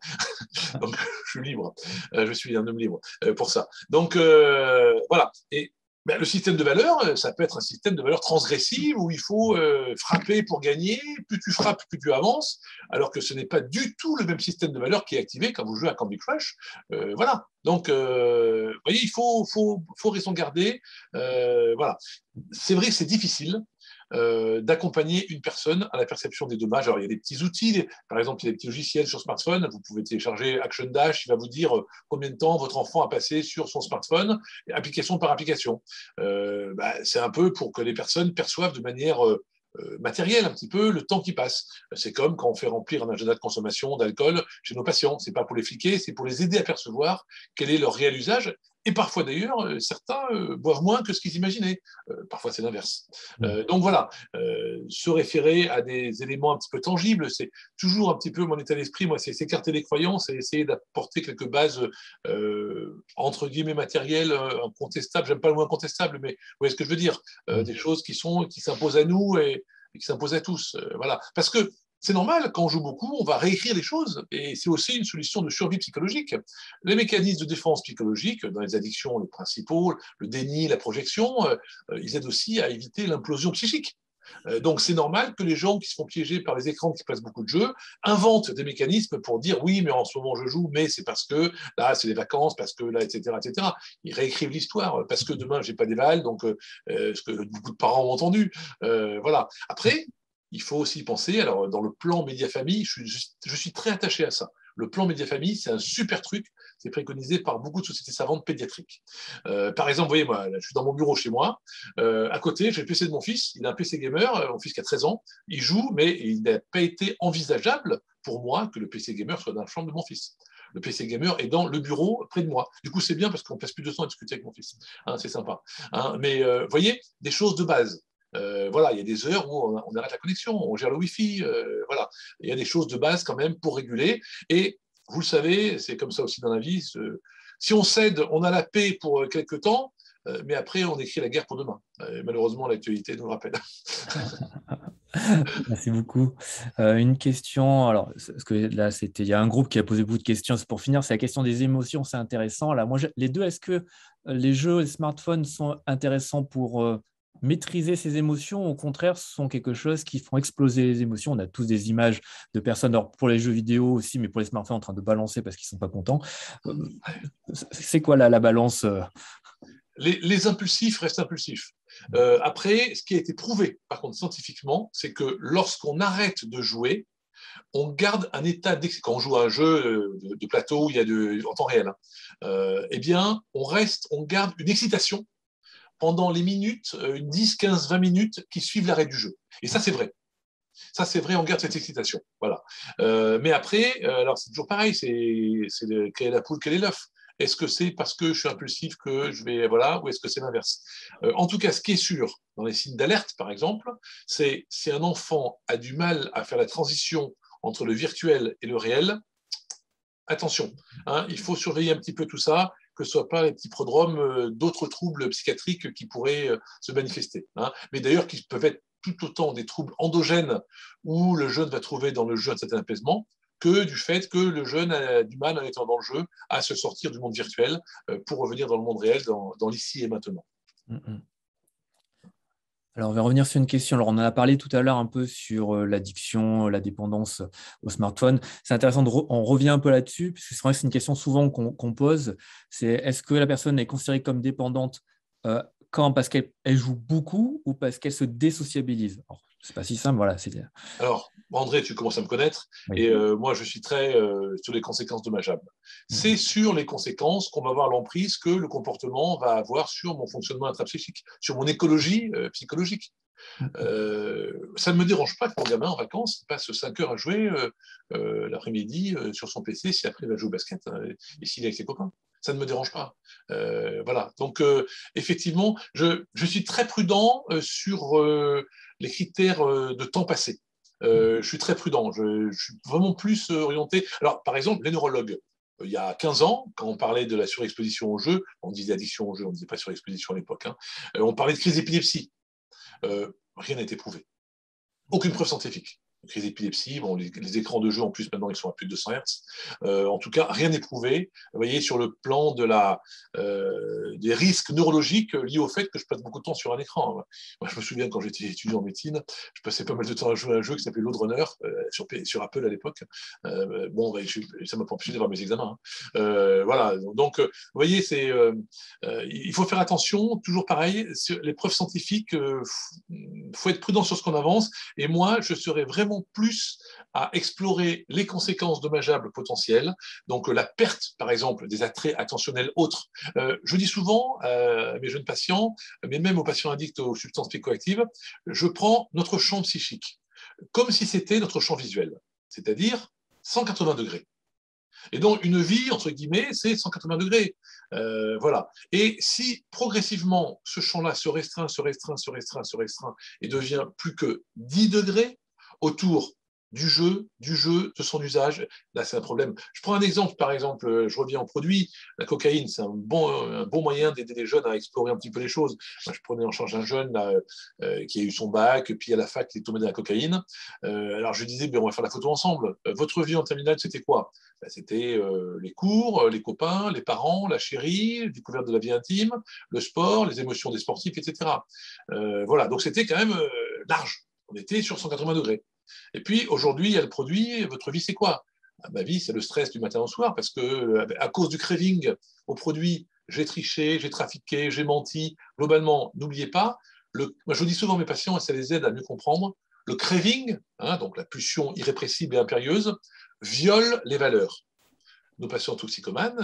Donc, je suis libre. Je suis un homme libre pour ça. Donc, voilà. Et ben, le système de valeur, ça peut être un système de valeur transgressive où il faut frapper pour gagner. Plus tu frappes, plus tu avances, alors que ce n'est pas du tout le même système de valeur qui est activé quand vous jouez à Candy Crush. Voilà. Donc, vous voyez, il faut raison garder. Voilà. C'est vrai que c'est difficile. D'accompagner une personne à la perception des dommages. Alors, il y a des petits outils, par exemple, il y a des petits logiciels sur smartphone. Vous pouvez télécharger Action Dash, il va vous dire combien de temps votre enfant a passé sur son smartphone, application par application. C'est un peu pour que les personnes perçoivent de manière matériel un petit peu le temps qui passe. C'est comme quand on fait remplir un agenda de consommation d'alcool chez nos patients. C'est pas pour les fliquer, c'est pour les aider à percevoir quel est leur réel usage. Et parfois d'ailleurs, certains boivent moins que ce qu'ils imaginaient. Parfois c'est l'inverse. Donc voilà, se référer à des éléments un petit peu tangibles, c'est toujours un petit peu mon état d'esprit. Moi, c'est s'écarter des croyances et essayer d'apporter quelques bases entre guillemets matérielles, incontestables. J'aime pas le mot incontestable, mais vous voyez ce que je veux dire. Des choses qui s'imposent à nous et qui s'imposent à tous. Voilà, parce que c'est normal, quand on joue beaucoup, on va réécrire les choses et c'est aussi une solution de survie psychologique. Les mécanismes de défense psychologique, dans les addictions, les principaux, le déni, la projection, ils aident aussi à éviter l'implosion psychique. Donc c'est normal que les gens qui se font piéger par les écrans qui passent beaucoup de jeux inventent des mécanismes pour dire oui, mais en ce moment je joue, mais c'est parce que là c'est les vacances, parce que là, etc., etc. Ils réécrivent l'histoire parce que demain j'ai pas d'éval, donc ce que beaucoup de parents ont entendu. Voilà. Après, il faut aussi penser, alors dans le plan média-famille, je suis très attaché à ça. Le plan média-famille, c'est un super truc, c'est préconisé par beaucoup de sociétés savantes pédiatriques. Par exemple, vous voyez, moi, là, je suis dans mon bureau chez moi, à côté, j'ai le PC de mon fils, il a un PC gamer, mon fils qui a 13 ans, il joue, mais il n'a pas été envisageable pour moi que le PC gamer soit dans la chambre de mon fils. Le PC gamer est dans le bureau près de moi. Du coup, c'est bien parce qu'on passe plus de temps à discuter avec mon fils. Hein, c'est sympa. Hein, mais vous voyez, des choses de base. Voilà, il y a des heures où on arrête la connexion, on gère le Wi-Fi, voilà. Il y a des choses de base quand même pour réguler. Et vous le savez, c'est comme ça aussi dans la vie. Si on cède, on a la paix pour quelques temps. mais après, on écrit la guerre pour demain. Malheureusement, l'actualité nous le rappelle. Merci beaucoup. Une question, alors, parce que là, il y a un groupe qui a posé beaucoup de questions. C'est pour finir, c'est la question des émotions, c'est intéressant. Là, moi, les deux, est-ce que les jeux, les smartphones sont intéressants pour maîtriser ces émotions, ou au contraire, ce sont quelque chose qui font exploser les émotions? On a tous des images de personnes, alors pour les jeux vidéo aussi, mais pour les smartphones, en train de balancer parce qu'ils ne sont pas contents. C'est quoi la balance Les impulsifs restent impulsifs. Après, ce qui a été prouvé, par contre, scientifiquement, c'est que lorsqu'on arrête de jouer, on garde un état d'excitation. Quand on joue à un jeu de plateau où il y a en temps réel, eh bien, on garde une excitation pendant les minutes, 10, 15, 20 minutes qui suivent l'arrêt du jeu. Et ça, c'est vrai. Ça, c'est vrai, on garde cette excitation. Voilà. Mais après, alors c'est toujours pareil, quelle est la poule, quel est l'œuf? Est-ce que c'est parce que je suis impulsif que je vais, voilà, ou est-ce que c'est l'inverse? En tout cas, ce qui est sûr, dans les signes d'alerte, par exemple, c'est si un enfant a du mal à faire la transition entre le virtuel et le réel, attention, hein, il faut surveiller un petit peu tout ça, que ce ne soit pas les petits prodromes d'autres troubles psychiatriques qui pourraient se manifester. Hein. Mais d'ailleurs, qui peuvent être tout autant des troubles endogènes où le jeune va trouver dans le jeu un certain apaisement, que du fait que le jeune a du mal, en étant dans le jeu, à se sortir du monde virtuel pour revenir dans le monde réel, dans l'ici et maintenant. Alors, on va revenir sur une question. Alors, on en a parlé tout à l'heure un peu sur l'addiction, la dépendance au smartphone. C'est intéressant, on revient un peu là-dessus, parce que c'est vrai que c'est une question souvent qu'on pose. C'est est-ce que la personne est considérée comme dépendante parce qu'elle joue beaucoup ou parce qu'elle se désociabilise? Alors, c'est pas si simple, voilà. Alors, André, tu commences à me connaître, oui. Et moi, je suis très sur les conséquences dommageables. C'est sur les conséquences qu'on va voir l'emprise que le comportement va avoir sur mon fonctionnement intrapsychique, sur mon écologie psychologique. Ça ne me dérange pas que mon gamin en vacances passe 5 heures à jouer l'après-midi sur son PC, si après il va jouer au basket et s'il est avec ses copains. Ça ne me dérange pas. Voilà. Donc, effectivement, je suis très prudent sur les critères de temps passé. Je suis très prudent. Je suis vraiment plus orienté. Alors, par exemple, les neurologues, il y a 15 ans, quand on parlait de la surexposition au jeu, on disait addiction au jeu, on ne disait pas surexposition à l'époque, hein, on parlait de crise d'épilepsie. Rien n'a été prouvé. Aucune preuve scientifique. Crise d'épilepsie, bon, les écrans de jeu en plus maintenant ils sont à plus de 200 Hz. En tout cas, rien n'est prouvé. Vous voyez, sur le plan des risques neurologiques liés au fait que je passe beaucoup de temps sur un écran. Moi, je me souviens quand j'étais étudiant en médecine, je passais pas mal de temps à jouer à un jeu qui s'appelait Load Runner sur Apple à l'époque. Bon, ça m'a pas empêché d'avoir mes examens. Hein. Voilà. Donc, vous voyez, il faut faire attention. Toujours pareil, sur les preuves scientifiques, faut être prudent sur ce qu'on avance. Et moi, je serais vraiment plus à explorer les conséquences dommageables potentielles, donc la perte, par exemple, des attraits attentionnels autres. Je dis souvent à mes jeunes patients, mais même aux patients addicts aux substances psychoactives, je prends notre champ psychique comme si c'était notre champ visuel, c'est-à-dire 180 degrés. Et donc, une vie, entre guillemets, c'est 180 degrés. Voilà. Et si progressivement, ce champ-là se restreint et devient plus que 10 degrés, autour du jeu, de son usage. Là, c'est un problème. Je prends un exemple, par exemple, je reviens au produit. La cocaïne, c'est un bon moyen d'aider les jeunes à explorer un petit peu les choses. Moi, je prenais en charge un jeune là, qui a eu son bac, puis à la fac, il est tombé dans la cocaïne. Alors, je lui disais, on va faire la photo ensemble. Votre vie en terminale, c'était quoi? C'était les cours, les copains, les parents, la chérie, découverte de la vie intime, le sport, les émotions des sportifs, etc. Voilà, donc c'était quand même large. On était sur 180 degrés. Et puis, aujourd'hui, il y a le produit. Votre vie, c'est quoi? Ma vie, c'est le stress du matin au soir parce que, à cause du craving au produit, j'ai triché, j'ai trafiqué, j'ai menti. Globalement, n'oubliez pas, moi, je dis souvent à mes patients, et ça les aide à mieux comprendre, le craving, hein, donc la pulsion irrépressible et impérieuse, viole les valeurs. Nos patients toxicomanes,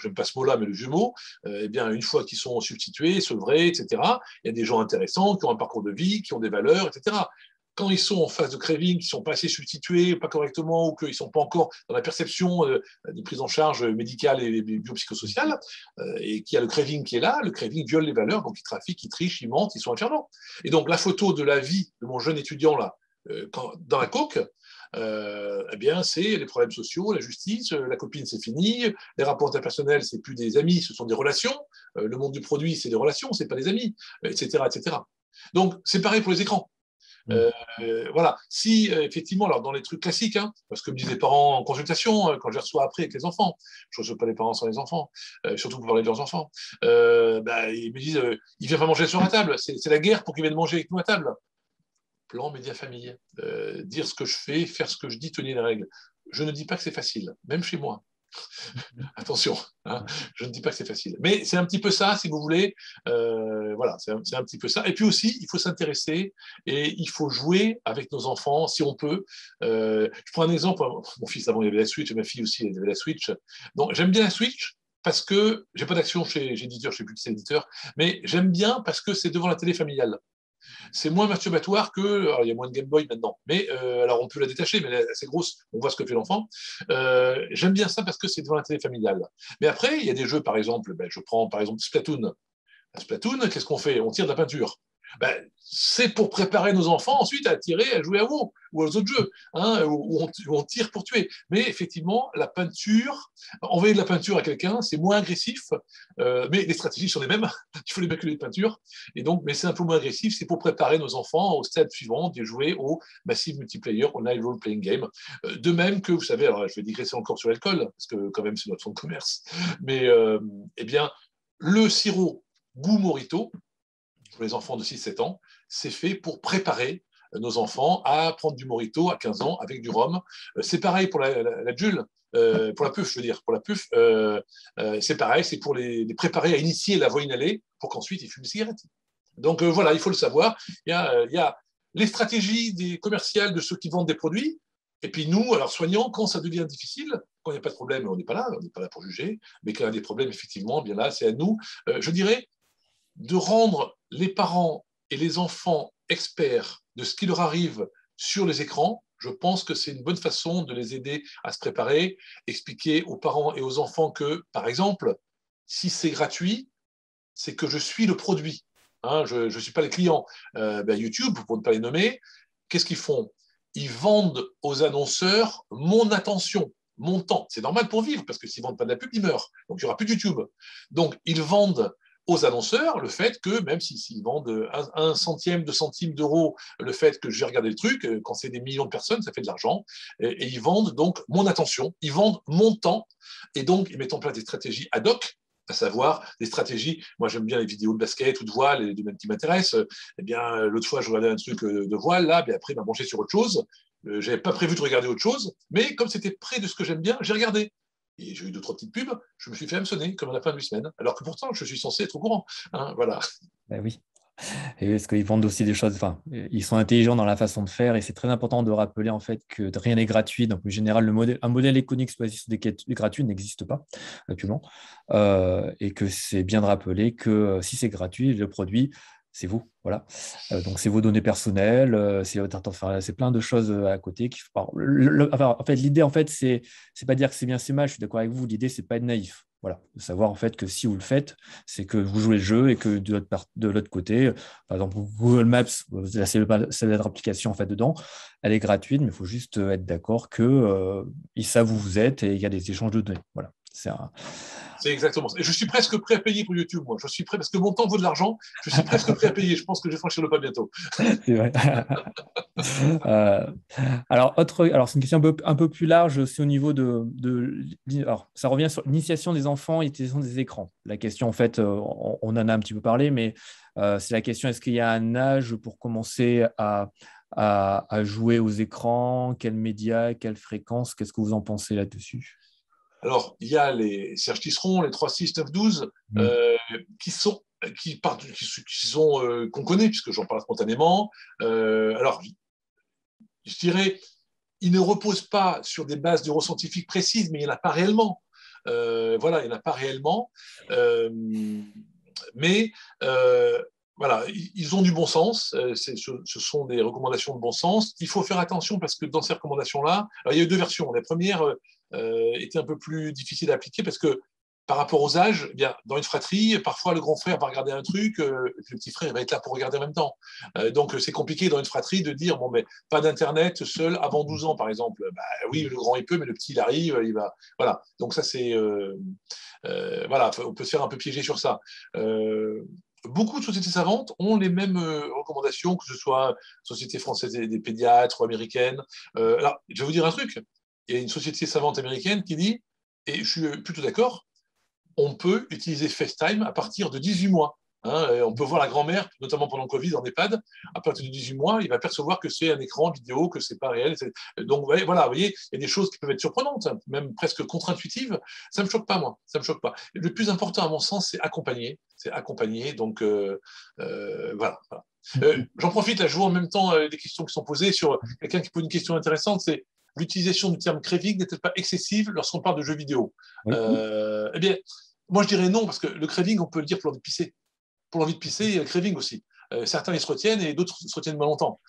j'aime pas ce mot-là, mais le vieux mot, eh bien, une fois qu'ils sont substitués, sevrés, etc., il y a des gens intéressants qui ont un parcours de vie, qui ont des valeurs, etc. Quand ils sont en phase de craving, qu'ils ne sont pas assez substitués, pas correctement, ou qu'ils ne sont pas encore dans la perception de prise en charge médicale et biopsychosociale, et qu'il y a le craving qui est là, le craving viole les valeurs, donc ils trafiquent, ils trichent, ils mentent, ils sont infernaux. Et donc la photo de la vie de mon jeune étudiant là, dans la coke, eh bien, c'est les problèmes sociaux, la justice, la copine, c'est fini, les rapports interpersonnels, c'est plus des amis, ce sont des relations, le monde du produit, c'est des relations, c'est pas des amis, etc., etc. Donc, c'est pareil pour les écrans. Voilà. Si effectivement, alors dans les trucs classiques, hein, parce que me disent les parents en consultation, quand je les reçois après avec les enfants, je ne reçois pas les parents sans les enfants, surtout pour parler de leurs enfants, ils me disent il vient pas manger sur la table, c'est la guerre pour qu'il vienne manger avec nous à table. Plan média famille, dire ce que je fais, faire ce que je dis, tenir les règles. Je ne dis pas que c'est facile, même chez moi. Attention, hein, je ne dis pas que c'est facile. Mais c'est un petit peu ça, si vous voulez. Voilà, c'est un petit peu ça. Et puis aussi, il faut s'intéresser et il faut jouer avec nos enfants, si on peut. Je prends un exemple. Mon fils, avant, il avait la Switch, et ma fille aussi, elle avait la Switch. Donc, j'aime bien la Switch parce que j'ai pas d'action chez éditeur, je sais plus qui c'est l'éditeur, mais j'aime bien parce que c'est devant la télé familiale. C'est moins masturbatoire que. Alors, il y a moins de Game Boy maintenant, mais alors on peut la détacher, mais elle est assez grosse, on voit ce que fait l'enfant. J'aime bien ça parce que c'est devant la télé familiale. Mais après, il y a des jeux, par exemple, je prends par exemple Splatoon. Splatoon, qu'est-ce qu'on fait? On tire de la peinture. C'est pour préparer nos enfants ensuite à tirer, à jouer à WoW ou aux autres jeux, hein, où on tire pour tuer. Mais effectivement, la peinture, envoyer de la peinture à quelqu'un, c'est moins agressif, mais les stratégies sont les mêmes. Il faut les maculer de peinture, et donc, mais c'est un peu moins agressif. C'est pour préparer nos enfants au stade suivant, de jouer au Massive Multiplayer Online Role Playing Game. De même que, vous savez, alors je vais digresser encore sur l'alcool, parce que quand même c'est notre fonds de commerce, mais eh bien, le sirop goût Morito, pour les enfants de 6-7 ans, c'est fait pour préparer nos enfants à prendre du Morito à 15 ans avec du rhum. C'est pareil pour la Jules, pour la puff, je veux dire, pour la puff, c'est pareil, c'est pour les préparer à initier la voie inhalée pour qu'ensuite ils fument des cigarettes. Donc voilà, il faut le savoir. Il y a les stratégies des commerciales de ceux qui vendent des produits, et puis nous, alors soignants, quand ça devient difficile, quand il n'y a pas de problème, on n'est pas là pour juger, mais quand il y a des problèmes, effectivement, bien là, c'est à nous, je dirais, de rendre les parents et les enfants experts de ce qui leur arrive sur les écrans. Je pense que c'est une bonne façon de les aider à se préparer, expliquer aux parents et aux enfants que, par exemple, si c'est gratuit, c'est que je suis le produit. Hein, je ne suis pas les clients. YouTube, pour ne pas les nommer, qu'est-ce qu'ils font? Ils vendent aux annonceurs mon attention, mon temps. C'est normal pour vivre, parce que s'ils ne vendent pas de la pub, ils meurent. Donc, il n'y aura plus de YouTube. Donc, ils vendent aux annonceurs le fait que, même s'ils vendent un centième, 2 centimes d'euros, le fait que j'ai regardé le truc, quand c'est des millions de personnes, ça fait de l'argent. Et ils vendent donc mon attention, ils vendent mon temps, et donc ils mettent en place des stratégies ad hoc, à savoir des stratégies. Moi, j'aime bien les vidéos de basket ou de voile, les domaines qui m'intéressent. Eh bien, l'autre fois, je regardais un truc de voile, là, après, il m'a branché sur autre chose. Je n'avais pas prévu de regarder autre chose, mais comme c'était près de ce que j'aime bien, j'ai regardé. Et j'ai eu 2-3 petites pubs, je me suis fait hameçonner comme à la fin de 8 semaines, alors que pourtant, je suis censé être au courant. Hein, voilà. Ben oui. Et parce qu'ils vendent aussi des choses, enfin, ils sont intelligents dans la façon de faire et c'est très important de rappeler en fait que rien n'est gratuit. Donc, en général, un modèle économique basé sur des quêtes gratuites n'existe pas actuellement. Et que c'est bien de rappeler que si c'est gratuit, le produit, c'est vous. Voilà. Donc, c'est vos données personnelles, c'est plein de choses à côté. En fait, l'idée, en fait, c'est pas dire que c'est bien, c'est mal. Je suis d'accord avec vous. L'idée, c'est pas être naïf. Voilà, de savoir en fait que si vous le faites, c'est que vous jouez le jeu et que de l'autre côté, par exemple, Google Maps, c'est notre application en fait dedans, elle est gratuite, mais il faut juste être d'accord que ils savent où vous êtes et il y a des échanges de données. Voilà, c'est exactement ça. Et je suis presque prêt à payer pour YouTube, moi. Je suis prêt, parce que mon temps vaut de l'argent, je suis presque prêt à payer. Je pense que je vais franchir le pas bientôt. C'est vrai. Alors, c'est une question un peu plus large aussi au niveau alors, ça revient sur l'initiation des enfants et l'utilisation des écrans. La question, en fait, on en a un petit peu parlé, mais c'est la question, est-ce qu'il y a un âge pour commencer à jouer aux écrans? Quels médias, quelle fréquence? Qu'est-ce que vous en pensez là-dessus? Alors, il y a les Serge Tisseron, les 3, 6, 9, 12, qu'on connaît, puisque j'en parle spontanément. Alors, je dirais, ils ne reposent pas sur des bases neuroscientifiques précises, mais il n'y en a pas réellement. Voilà, il n'y en a pas réellement. Mais voilà, ils ont du bon sens. Ce sont des recommandations de bon sens. Il faut faire attention parce que dans ces recommandations-là, il y a eu 2 versions. La première était un peu plus difficile à appliquer parce que par rapport aux âges, eh bien, dans une fratrie, parfois le grand frère va regarder un truc, le petit frère va être là pour regarder en même temps. Donc c'est compliqué dans une fratrie de dire bon, mais pas d'internet seul avant 12 ans, par exemple. Bah, oui, le grand il peut, mais le petit il arrive, il va. Voilà. Donc ça c'est voilà, on peut se faire un peu piéger sur ça. Beaucoup de sociétés savantes ont les mêmes recommandations, que ce soit Société française des pédiatres ou américaine. Alors, je vais vous dire un truc. Il y a une société savante américaine qui dit, et je suis plutôt d'accord, on peut utiliser FaceTime à partir de 18 mois. Hein, on peut voir la grand-mère, notamment pendant le Covid en EHPAD, à partir de 18 mois, il va percevoir que c'est un écran vidéo, que c'est pas réel. Donc voilà, vous voyez, il y a des choses qui peuvent être surprenantes, même presque contre-intuitives. Ça me choque pas, moi. Ça me choque pas. Le plus important, à mon sens, c'est accompagner. C'est accompagner. Donc voilà. J'en profite, là, je vois en même temps des questions qui sont posées sur quelqu'un qui pose une question intéressante, c'est l'utilisation du terme craving n'est-elle pas excessive lorsqu'on parle de jeux vidéo? Oui. Eh bien, moi, je dirais non, parce que le craving, on peut le dire pour l'envie de pisser. Pour l'envie de pisser, il y a le craving aussi. Certains, ils se retiennent et d'autres se retiennent moins longtemps.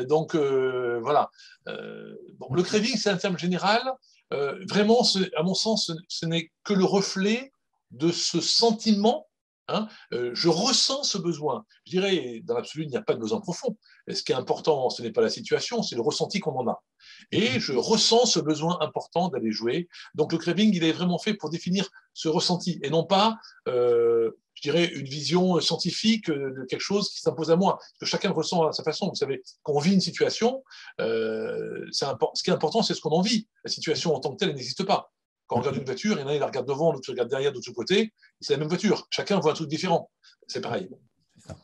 Donc, voilà. Bon, le craving, c'est un terme général. Vraiment, à mon sens, ce n'est que le reflet de ce sentiment. Hein, je ressens ce besoin. Je dirais, dans l'absolu, il n'y a pas de besoin profond. Et ce qui est important, ce n'est pas la situation, c'est le ressenti qu'on en a. Et je ressens ce besoin important d'aller jouer. Donc le craving, il est vraiment fait pour définir ce ressenti et non pas, je dirais, une vision scientifique de quelque chose qui s'impose à moi. Parce que chacun ressent à sa façon. Vous savez, quand on vit une situation, ce qui est important, c'est ce qu'on en vit. La situation en tant que telle, elle n'existe pas. Quand on regarde une voiture, il y en a, il la regarde devant, l'autre regarde derrière, l'autre de côté. C'est la même voiture. Chacun voit un truc différent. C'est pareil. C'est ça.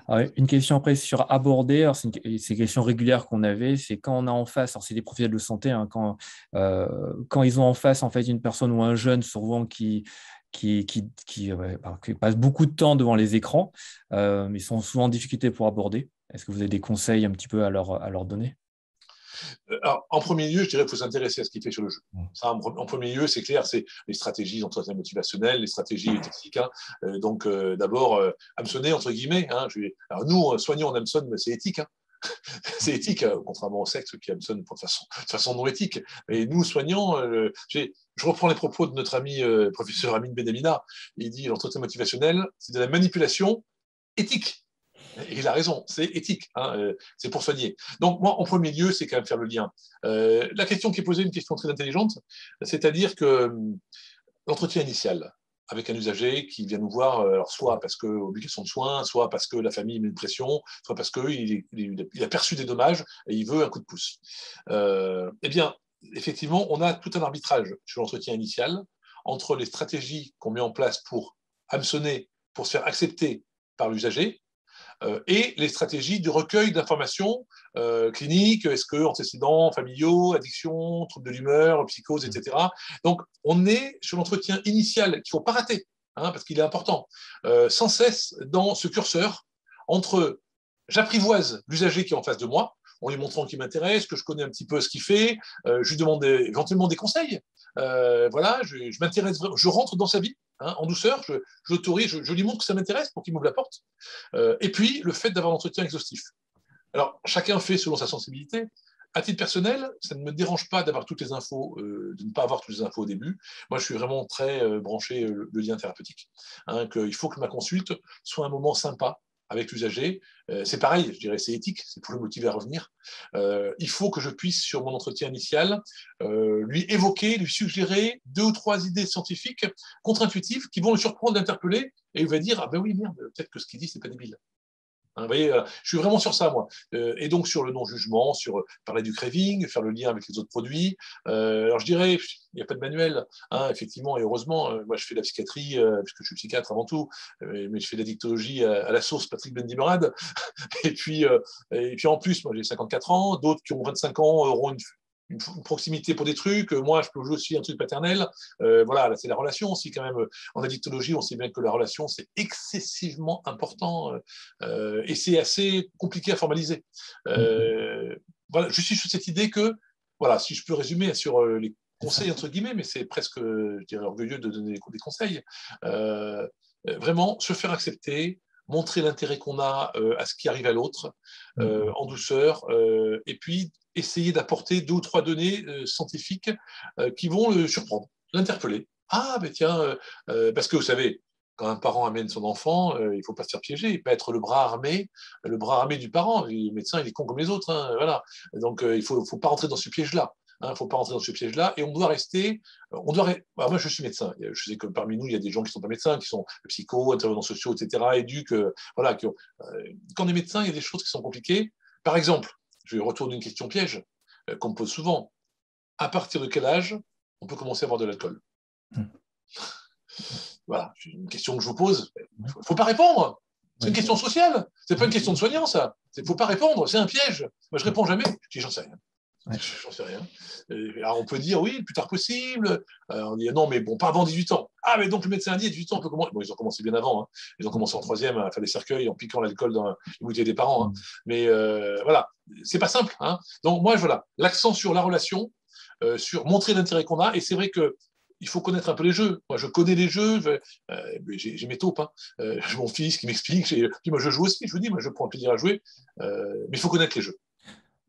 Alors, une question après sur aborder, c'est une question régulière qu'on avait, c'est quand on a en face, alors c'est des professionnels de santé, hein, quand ils ont en face en fait une personne ou un jeune souvent qui passe beaucoup de temps devant les écrans, mais ils sont souvent en difficulté pour aborder. Est-ce que vous avez des conseils un petit peu à leur donner? Alors, en premier lieu, je dirais qu'il faut s'intéresser à ce qu'il fait sur le jeu. Ça, en premier lieu, c'est clair, c'est les stratégies d'entretien motivationnel, les stratégies tactiques. Hein. Donc, d'abord, hameçonner, entre guillemets. Hein, alors, nous, soignons en hameçonne, mais c'est éthique. Hein. C'est éthique, contrairement au sexe qui hameçonne de façon non éthique. Mais nous, soignants, je reprends les propos de notre ami professeur Amin Benamina. Il dit l'entretien motivationnel, c'est de la manipulation éthique. Et il a raison, c'est éthique, hein, c'est pour soigner. Donc moi, en premier lieu, c'est quand même faire le lien. La question qui est posée, une question très intelligente, c'est-à-dire que l'entretien initial avec un usager qui vient nous voir, alors soit parce que obligation de soins, soit parce que la famille met une pression, soit parce qu'il a perçu des dommages et il veut un coup de pouce. Eh bien, effectivement, on a tout un arbitrage sur l'entretien initial entre les stratégies qu'on met en place pour hameçonner, pour se faire accepter par l'usager, et les stratégies de recueil d'informations cliniques, est-ce que antécédents familiaux, addiction, troubles de l'humeur, psychose, etc. Donc, on est sur l'entretien initial qu'il ne faut pas rater, hein, parce qu'il est important, sans cesse dans ce curseur entre j'apprivoise l'usager qui est en face de moi, en lui montrant qu'il m'intéresse, que je connais un petit peu ce qu'il fait, je lui demande éventuellement des conseils. Voilà, je m'intéresse vraiment, je rentre dans sa vie, hein, en douceur, je lui montre que ça m'intéresse pour qu'il m'ouvre la porte. Et puis, le fait d'avoir l'entretien exhaustif. Alors, chacun fait selon sa sensibilité. À titre personnel, ça ne me dérange pas d'avoir toutes les infos, de ne pas avoir toutes les infos au début. Moi, je suis vraiment très branché le lien thérapeutique. Hein, il faut que ma consulte soit un moment sympa avec l'usager. C'est pareil, je dirais, c'est éthique, c'est pour le motiver à revenir. Il faut que je puisse, sur mon entretien initial, lui évoquer, lui suggérer 2 ou 3 idées scientifiques contre-intuitives qui vont le surprendre, l'interpeller, et il va dire « Ah ben oui, merde, peut-être que ce qu'il dit, c'est pas débile ». Hein, vous voyez, je suis vraiment sur ça, moi. Et donc, sur le non-jugement, sur parler du craving, faire le lien avec les autres produits. Alors, je dirais, il n'y a pas de manuel, hein, effectivement, et heureusement. Moi, je fais de la psychiatrie, puisque je suis psychiatre avant tout, mais je fais de la dictologie à la sauce Patrick Bendimerad. et puis, en plus, moi, j'ai 54 ans. D'autres qui ont 25 ans auront une proximité pour des trucs. Moi, je peux jouer aussi un truc paternel. Voilà, là, c'est la relation aussi quand même. En addictologie, on sait bien que la relation, c'est excessivement important et c'est assez compliqué à formaliser. Voilà, je suis sur cette idée que, voilà, si je peux résumer sur les conseils, entre guillemets, mais c'est presque, je dirais, orgueilleux de donner des conseils. Vraiment, se faire accepter, montrer l'intérêt qu'on a à ce qui arrive à l'autre, en douceur, et puis essayer d'apporter 2 ou 3 données scientifiques qui vont le surprendre, l'interpeller. Ah, ben tiens, parce que vous savez, quand un parent amène son enfant, il ne faut pas se faire piéger, il peut être le bras armé du parent. Le médecin, il est con comme les autres, hein, voilà. Donc, il ne faut pas rentrer dans ce piège-là. Il ne faut pas rentrer dans ce piège-là et on doit rester. Alors, moi, je suis médecin. Je sais que parmi nous, il y a des gens qui ne sont pas médecins, qui sont psychos, intervenants sociaux, etc., éduques. Voilà, quand on est médecin, il y a des choses qui sont compliquées. Par exemple, je vais retourner une question piège qu'on me pose souvent. À partir de quel âge on peut commencer à boire de l'alcool? Voilà, c'est une question que je vous pose. Il ne faut pas répondre. C'est une question sociale. Ce n'est pas une question de soignant, ça. Il ne faut pas répondre. C'est un piège. Moi, je réponds jamais. Je dis, j'en sais rien. J'en sais rien. Alors, on peut dire, oui, le plus tard possible. On dit, non, mais bon, pas avant 18 ans. Ah, mais donc le médecin a dit, à 18 ans, on peut commencer. Bon, ils ont commencé bien avant. Hein. Ils ont commencé en troisième à faire des cercueils en piquant l'alcool dans les bouteilles des parents. Hein. Mais voilà, c'est pas simple. Hein. Donc, moi, voilà, l'accent sur la relation, sur montrer l'intérêt qu'on a. Et c'est vrai que il faut connaître un peu les jeux. Moi, je connais les jeux, j'ai mes taupes. Hein. J'ai mon fils qui m'explique. Puis moi, je joue aussi. Je vous dis, moi, je prends plaisir à jouer. Mais il faut connaître les jeux.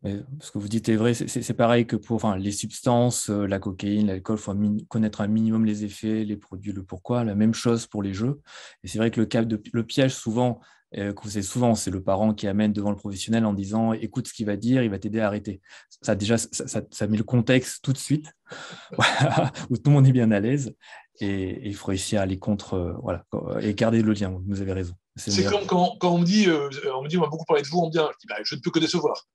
Mais ce que vous dites est vrai, c'est pareil que pour les substances, la cocaïne, l'alcool, il faut connaître un minimum les effets, les produits, le pourquoi. La même chose pour les jeux. Et c'est vrai que le piège, souvent, c'est le parent qui amène devant le professionnel en disant écoute ce qu'il va dire, il va t'aider à arrêter. Déjà, ça met le contexte tout de suite, où tout le monde est bien à l'aise. Et il faut réussir à aller contre, et garder le lien. Vous avez raison. C'est comme quand on me dit, on m'a beaucoup parlé de vous, on me dit, je dis, je ne peux que décevoir.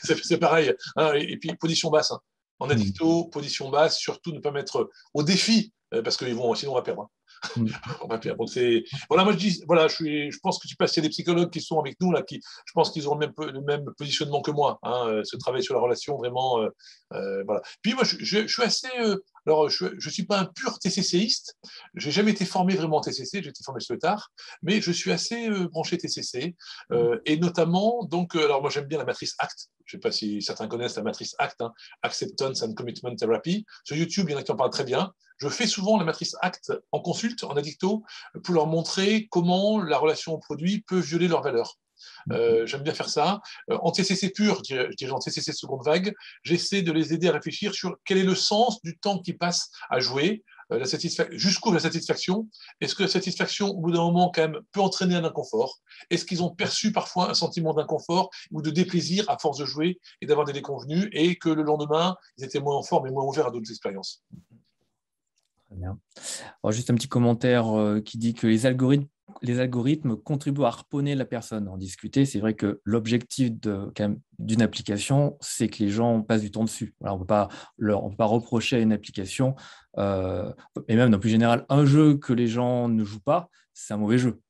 c'est pareil. Hein, et puis, position basse. Hein. En addicto, position basse, surtout ne pas mettre au défi, parce que sinon on va perdre. Hein. On va perdre. Donc voilà, moi je dis, voilà, je pense que tu passes, il y a des psychologues qui sont avec nous, là, je pense qu'ils ont le même positionnement que moi. Hein, ce travail sur la relation, vraiment. Voilà. Puis moi, je suis assez. Alors, je ne suis pas un pur TCCiste. Je n'ai jamais été formé vraiment en TCC. J'ai été formé sur le tard. Mais je suis assez branché TCC. Et notamment, donc, alors moi, j'aime bien la matrice ACT. Je ne sais pas si certains connaissent la matrice ACT, hein, Acceptance and Commitment Therapy. Sur YouTube, il y en a qui en parlent très bien. Je fais souvent la matrice ACT en consulte, en addicto, pour leur montrer comment la relation au produit peut violer leurs valeurs. J'aime bien faire ça. En TCC pur, je dirais en TCC seconde vague, j'essaie de les aider à réfléchir sur quel est le sens du temps qu'ils passent à jouer, jusqu'où la satisfaction. Est-ce que la satisfaction, au bout d'un moment, quand même, peut entraîner un inconfort? Est-ce qu'ils ont perçu parfois un sentiment d'inconfort ou de déplaisir à force de jouer et d'avoir des déconvenus, et que le lendemain, ils étaient moins en forme et moins ouverts à d'autres expériences? Très bien. Alors, juste un petit commentaire qui dit que les algorithmes contribuent à harponner la personne. En discuter, c'est vrai que l'objectif d'une application, c'est que les gens passent du temps dessus. Voilà, on ne peut pas reprocher à une application, et même dans plus général, un jeu que les gens ne jouent pas, c'est un mauvais jeu.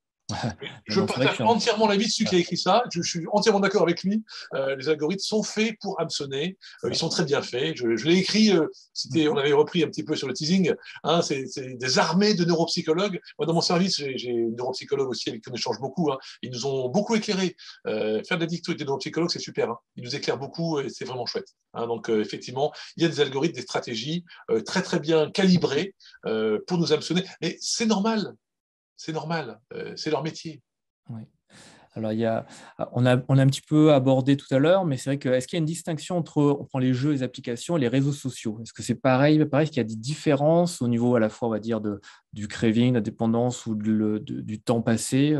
Je partage entièrement l'avis de celui qui a écrit ça. Je suis entièrement d'accord avec lui. Les algorithmes sont faits pour hameçonner. Ils sont très bien faits. Je l'ai écrit. On avait repris un petit peu sur le teasing. Hein, c'est des armées de neuropsychologues. Moi, dans mon service, j'ai une neuropsychologue aussi avec qui on échange beaucoup. Hein. Ils nous ont beaucoup éclairés. Faire de l'addicto avec des neuropsychologues, c'est super. Hein. Ils nous éclairent beaucoup et c'est vraiment chouette. Hein. Donc, effectivement, il y a des algorithmes, des stratégies très, très bien calibrées pour nous hameçonner. Mais c'est normal. C'est normal, c'est leur métier. Oui. Alors, on a un petit peu abordé tout à l'heure, mais c'est vrai que est-ce qu'il y a une distinction entre, on prend les jeux, les applications et les réseaux sociaux? Est-ce que c'est pareil, est-ce qu'il y a des différences au niveau à la fois, on va dire, du craving, de la dépendance ou du temps passé?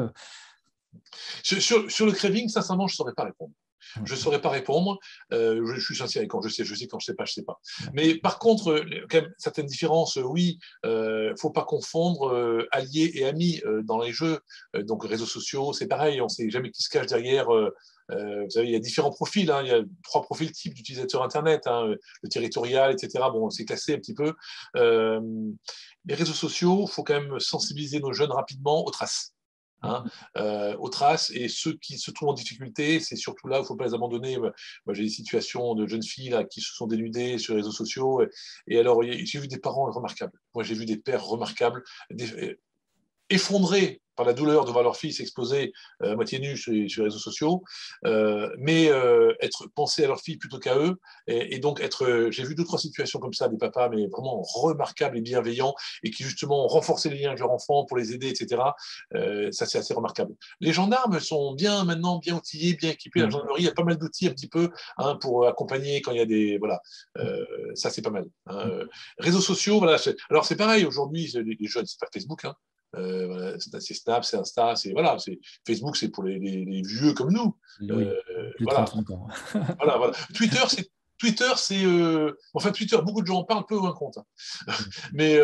Sur le craving, sincèrement, je ne saurais pas répondre. Je ne saurais pas répondre. Je suis sincère quand je sais. Quand je ne sais pas, je ne sais pas. Mais par contre, quand même, certaines différences, oui. Il ne faut pas confondre alliés et amis dans les jeux. Donc, réseaux sociaux, c'est pareil. On ne sait jamais qui se cache derrière. Vous savez, il y a différents profils. Hein. Il y a 3 profils types d'utilisateurs Internet. Hein. Le territorial, etc. Bon, c'est classé un petit peu. Les réseaux sociaux, il faut quand même sensibiliser nos jeunes rapidement aux traces. Hein, aux traces, et ceux qui se trouvent en difficulté, c'est surtout là où il ne faut pas les abandonner. Moi, j'ai des situations de jeunes filles là, qui se sont dénudées sur les réseaux sociaux, et alors j'ai vu des parents remarquables. Moi, j'ai vu des pères remarquables, effondrés par la douleur de voir leur fils exploser à moitié nu sur les réseaux sociaux, mais penser à leur fille plutôt qu'à eux, et donc j'ai vu 2-3 situations comme ça, des papas, mais vraiment remarquables et bienveillants, et qui justement ont renforcé les liens avec leurs enfants pour les aider, etc. Ça, c'est assez remarquable. Les gendarmes sont maintenant bien outillés, bien équipés. La gendarmerie, il y a pas mal d'outils un petit peu pour accompagner quand il y a des... Voilà, ça, c'est pas mal. Réseaux sociaux, voilà. Alors, c'est pareil, aujourd'hui, les jeunes, c'est pas Facebook, hein. Voilà, c'est Snap, c'est Insta, voilà, Facebook, c'est pour les vieux comme nous. Oui, plus de Voilà. 35 ans. Voilà. Twitter, c'est enfin Twitter, beaucoup de gens en parlent peu ou un compte. Mais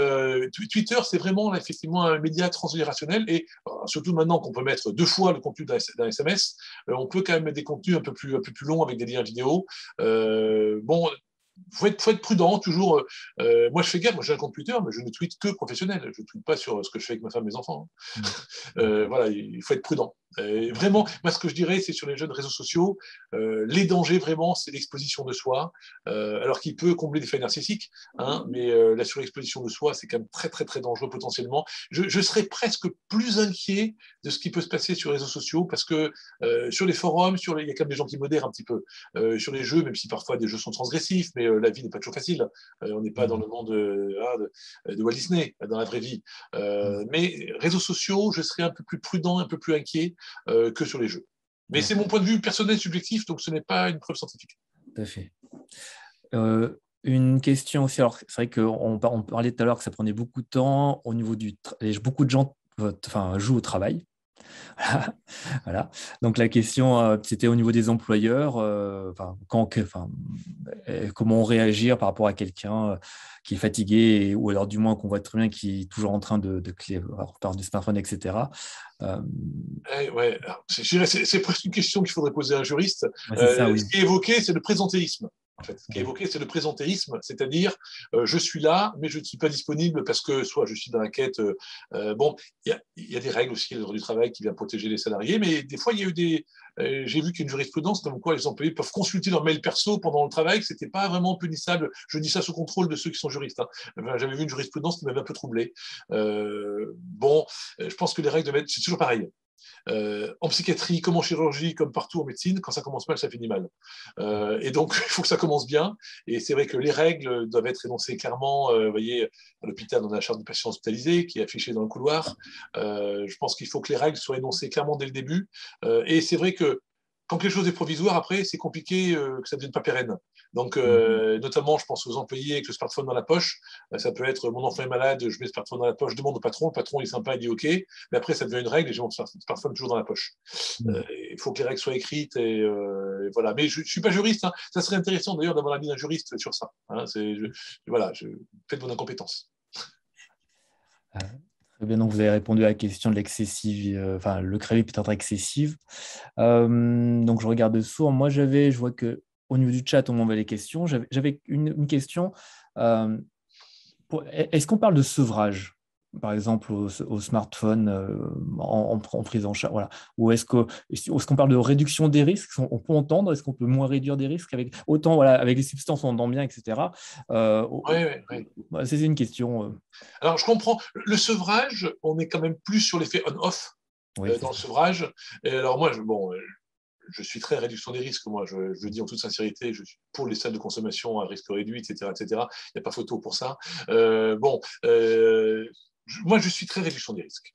Twitter, c'est vraiment effectivement un média transgénérationnel, et surtout maintenant qu'on peut mettre 2 fois le contenu d'un SMS, on peut quand même mettre des contenus un peu plus longs avec des liens vidéo. Bon. Faut être prudent, toujours. Moi, je fais gaffe, moi j'ai un compte Twitter, mais je ne tweete que professionnel. Je ne tweete pas sur ce que je fais avec ma femme et mes enfants. Voilà, il faut être prudent. Vraiment, moi, ce que je dirais, c'est sur les jeunes réseaux sociaux, les dangers, vraiment, c'est l'exposition de soi, alors qu'il peut combler des failles narcissiques, hein, mais la surexposition de soi, c'est quand même très, très, très dangereux potentiellement. Je serais presque plus inquiet de ce qui peut se passer sur les réseaux sociaux, parce que sur les forums, il y a quand même des gens qui modèrent un petit peu. Sur les jeux, même si parfois des jeux sont transgressifs, mais la vie n'est pas toujours facile. On n'est pas dans le monde de Walt Disney, dans la vraie vie. Mais réseaux sociaux, je serais un peu plus prudent, un peu plus inquiet que sur les jeux. Mais c'est mon point de vue personnel, subjectif, donc ce n'est pas une preuve scientifique. Tout à fait. Une question aussi, alors c'est vrai qu'on parlait tout à l'heure que ça prenait beaucoup de temps au niveau beaucoup de gens jouent au travail. Voilà. Donc la question, c'était au niveau des employeurs, comment réagir par rapport à quelqu'un qui est fatigué, ou alors du moins qu'on voit très bien qu'il est toujours en train de par du smartphone, etc. Ouais, c'est presque une question qu'il faudrait poser à un juriste. Ça, oui. Ce qui est évoqué, c'est le présentéisme. En fait, ce qui est évoqué, c'est le présentéisme, c'est-à-dire je suis là, mais je ne suis pas disponible parce que soit je suis dans la quête. Bon, il y a des règles aussi, le droit du travail qui vient protéger les salariés, mais des fois, il y a eu j'ai vu qu'il y a une jurisprudence comme quoi les employés peuvent consulter leur mail perso pendant le travail, que ce n'était pas vraiment punissable. Je dis ça sous contrôle de ceux qui sont juristes. Hein. Enfin, j'avais vu une jurisprudence qui m'avait un peu troublé. Je pense que les règles doivent être, c'est toujours pareil. En psychiatrie, comme en chirurgie, comme partout en médecine, quand ça commence mal, ça finit mal. Et donc, il faut que ça commence bien. Et c'est vrai que les règles doivent être énoncées clairement. Vous voyez, à l'hôpital, on a la charte du patient hospitalisé qui est affichée dans le couloir. Je pense qu'il faut que les règles soient énoncées clairement dès le début. Et c'est vrai que quand quelque chose est provisoire, après, c'est compliqué que ça ne devienne pas pérenne. Donc, notamment, je pense aux employés avec le smartphone dans la poche. Ça peut être mon enfant est malade, je mets le smartphone dans la poche, je demande au patron, le patron il est sympa, il dit OK, mais après, ça devient une règle et j'ai mon smartphone toujours dans la poche. Il faut que les règles soient écrites et voilà. Mais je ne suis pas juriste. Hein. Ça serait intéressant d'ailleurs d'avoir l'avis d'un juriste sur ça. Hein. Voilà, faites vos incompétences. Très bien, donc vous avez répondu à la question de l'excessive, le crédit peut être excessif. Donc je regarde dessous. Moi, je vois que au niveau du chat, on m'envoie les questions. J'avais une question. Est-ce qu'on parle de sevrage, par exemple, au smartphone en prise en charge, voilà. Ou est-ce qu'on parle de réduction des risques? On peut entendre, est-ce qu'on peut moins réduire des risques avec autant, voilà, avec les substances, on entend bien, etc. C'est une question. Alors, je comprends. Le sevrage, on est quand même plus sur l'effet on-off dans le sevrage. Et alors, moi, je suis très réduction des risques, moi, je le dis en toute sincérité, je suis pour les salles de consommation à risque réduit, etc., etc. Il n'y a pas photo pour ça. Moi, je suis très réduction des risques,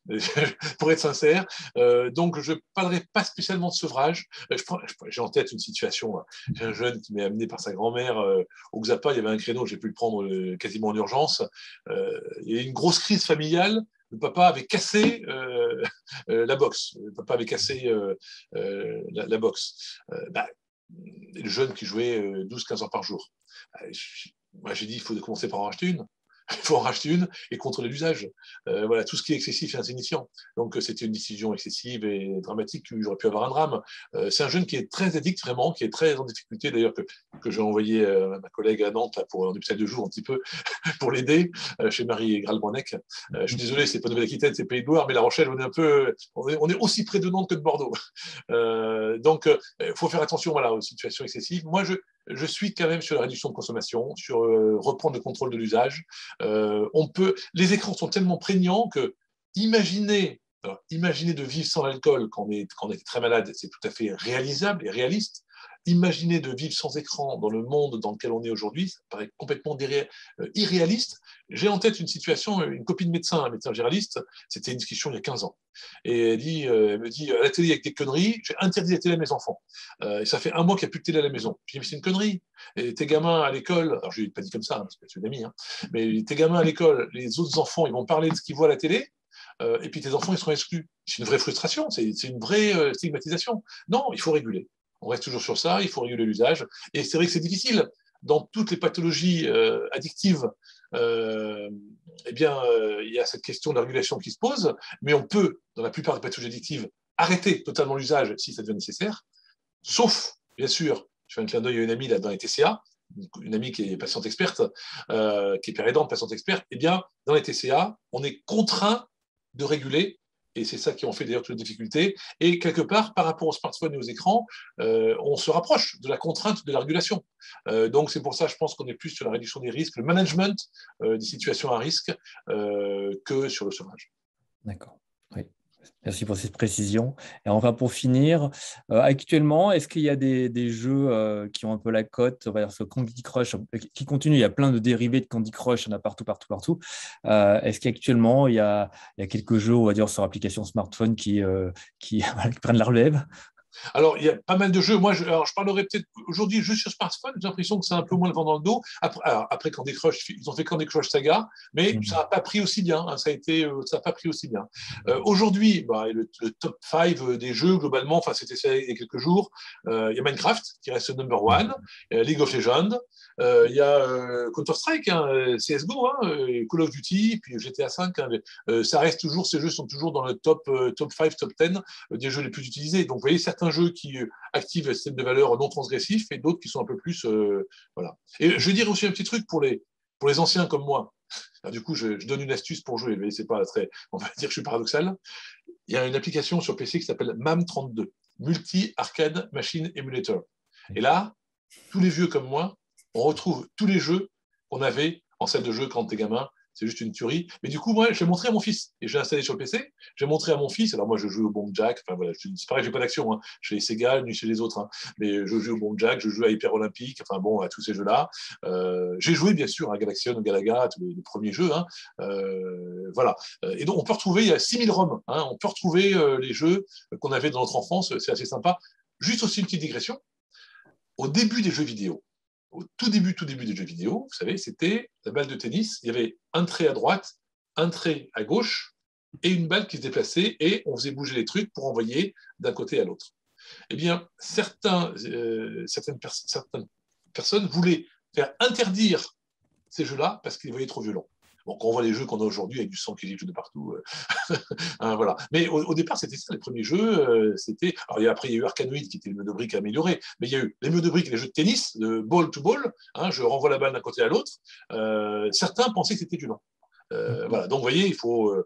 pour être sincère. Donc, je ne parlerai pas spécialement de sevrage. J'ai en tête une situation. J'ai un jeune qui m'est amené par sa grand-mère au Xapa. Il y avait un créneau, j'ai pu le prendre quasiment en urgence. Il y a eu une grosse crise familiale. Le papa avait cassé la boxe. Le papa avait cassé la boxe. Le jeune qui jouait 12-15 heures par jour. Moi, j'ai dit, il faut commencer par en racheter une. Il faut en racheter une et contrôler l'usage. Voilà, tout ce qui est excessif et insignifiant. Donc, c'était une décision excessive et dramatique. J'aurais pu avoir un drame. C'est un jeune qui est très addict, vraiment, qui est très en difficulté, d'ailleurs, que j'ai envoyé à ma collègue à Nantes là, pour un hôpital de jour, un petit peu, pour l'aider, chez Marie Gralbonnec. Je suis désolé, c'est pas Nouvelle-Aquitaine, c'est Pays de Loire, mais La Rochelle, on est aussi près de Nantes que de Bordeaux. Donc, il faut faire attention aux situations excessives. Moi, je suis quand même sur la réduction de consommation, sur reprendre le contrôle de l'usage. Les écrans sont tellement prégnants que imaginez de vivre sans l'alcool quand on est très malade, c'est tout à fait réalisable et réaliste. Imaginez de vivre sans écran dans le monde dans lequel on est aujourd'hui, ça paraît complètement irréaliste. J'ai en tête une situation, une copine médecin, un médecin généraliste, c'était une discussion il y a 15 ans. Et elle me dit, à la télé, avec des conneries, j'ai interdit la télé à mes enfants. Et ça fait 1 mois qu'il n'y a plus de télé à la maison. Je dis, mais c'est une connerie. Et tes gamins à l'école, alors je ne l'ai pas dit comme ça, parce que c'est une amie, mais tes gamins à l'école, les autres enfants, ils vont parler de ce qu'ils voient à la télé, et puis tes enfants, ils seront exclus. C'est une vraie frustration, c'est une vraie stigmatisation. Non, il faut réguler. On reste toujours sur ça, il faut réguler l'usage. Et c'est vrai que c'est difficile. Dans toutes les pathologies addictives, il y a cette question de la régulation qui se pose, mais on peut, dans la plupart des pathologies addictives, arrêter totalement l'usage si ça devient nécessaire, sauf, bien sûr, je fais un clin d'œil à une amie là, dans les TCA, une amie qui est patiente experte, qui est père aidante, patiente experte, eh bien, dans les TCA, on est contraint de réguler. Et c'est ça qui en fait d'ailleurs toutes les difficultés. Et quelque part, par rapport aux smartphones et aux écrans, on se rapproche de la contrainte de la régulation. Donc c'est pour ça, je pense qu'on est plus sur la réduction des risques, le management des situations à risque que sur le sevrage. D'accord. Oui. Merci pour cette précision. Et enfin, pour finir, actuellement, est-ce qu'il y a des jeux qui ont un peu la cote, on va dire ce Candy Crush, qui continue, il y a plein de dérivés de Candy Crush, il y en a partout, partout, partout. Est-ce qu'actuellement, il y a quelques jeux, on va dire, sur application smartphone qui prennent la relève? Alors, il y a pas mal de jeux. Moi, je parlerai peut-être aujourd'hui juste sur smartphone. J'ai l'impression que c'est un peu moins le vent dans le dos. Après Candy Crush, ils ont fait Candy Crush Saga, mais ça n'a pas pris aussi bien. Ça n'a pas pris aussi bien. Aujourd'hui, le top 5 des jeux, globalement, c'était ça il y a quelques jours. Il y a Minecraft, qui reste le number one. League of Legends. Il y a Counter-Strike, CSGO, Call of Duty, puis GTA 5. Ça reste toujours, ces jeux sont toujours dans le top 5, top 10 des jeux les plus utilisés. Donc, vous voyez, certains jeux qui activent le système de valeurs non transgressifs et d'autres qui sont un peu plus. Voilà. Et je veux dire aussi un petit truc pour les anciens comme moi. Alors, du coup, je donne une astuce pour jouer, mais c'est pas très. On va dire que je suis paradoxal. Il y a une application sur PC qui s'appelle MAM32, Multi Arcade Machine Emulator. Et là, tous les vieux comme moi, on retrouve tous les jeux qu'on avait en salle de jeu quand t'es gamin. C'est juste une tuerie. Mais du coup, moi, j'ai montré à mon fils. Et j'ai installé sur le PC. J'ai montré à mon fils. Alors, moi, je joue au Bomb Jack. Enfin, voilà, c'est pareil, j'ai pas d'action. Chez Sega, ni chez les autres. Mais je joue au Bomb Jack, je joue à Hyper Olympique. Enfin, bon, à tous ces jeux-là. J'ai joué, bien sûr, à Galaxion, Galaga, tous les premiers jeux. Voilà. Et donc, on peut retrouver, il y a 6000 ROM. On peut retrouver les jeux qu'on avait dans notre enfance. C'est assez sympa. Juste aussi une petite digression. Au début des jeux vidéo, au tout début des jeux vidéo, vous savez, c'était la balle de tennis. Il y avait un trait à droite, un trait à gauche et une balle qui se déplaçait et on faisait bouger les trucs pour envoyer d'un côté à l'autre. Eh bien, certaines personnes voulaient faire interdire ces jeux-là parce qu'ils les voyaient trop violents. Bon, quand on voit les jeux qu'on a aujourd'hui avec du sang qui gicle de partout, voilà. Mais au départ, c'était ça, les premiers jeux. Alors, après, il y a eu Arkanoid qui était le de briques amélioré, mais il y a eu les jeux de briques et les jeux de tennis, de ball to ball. Je renvoie la balle d'un côté à l'autre. Certains pensaient que c'était violent. Voilà. Donc, vous voyez, il faut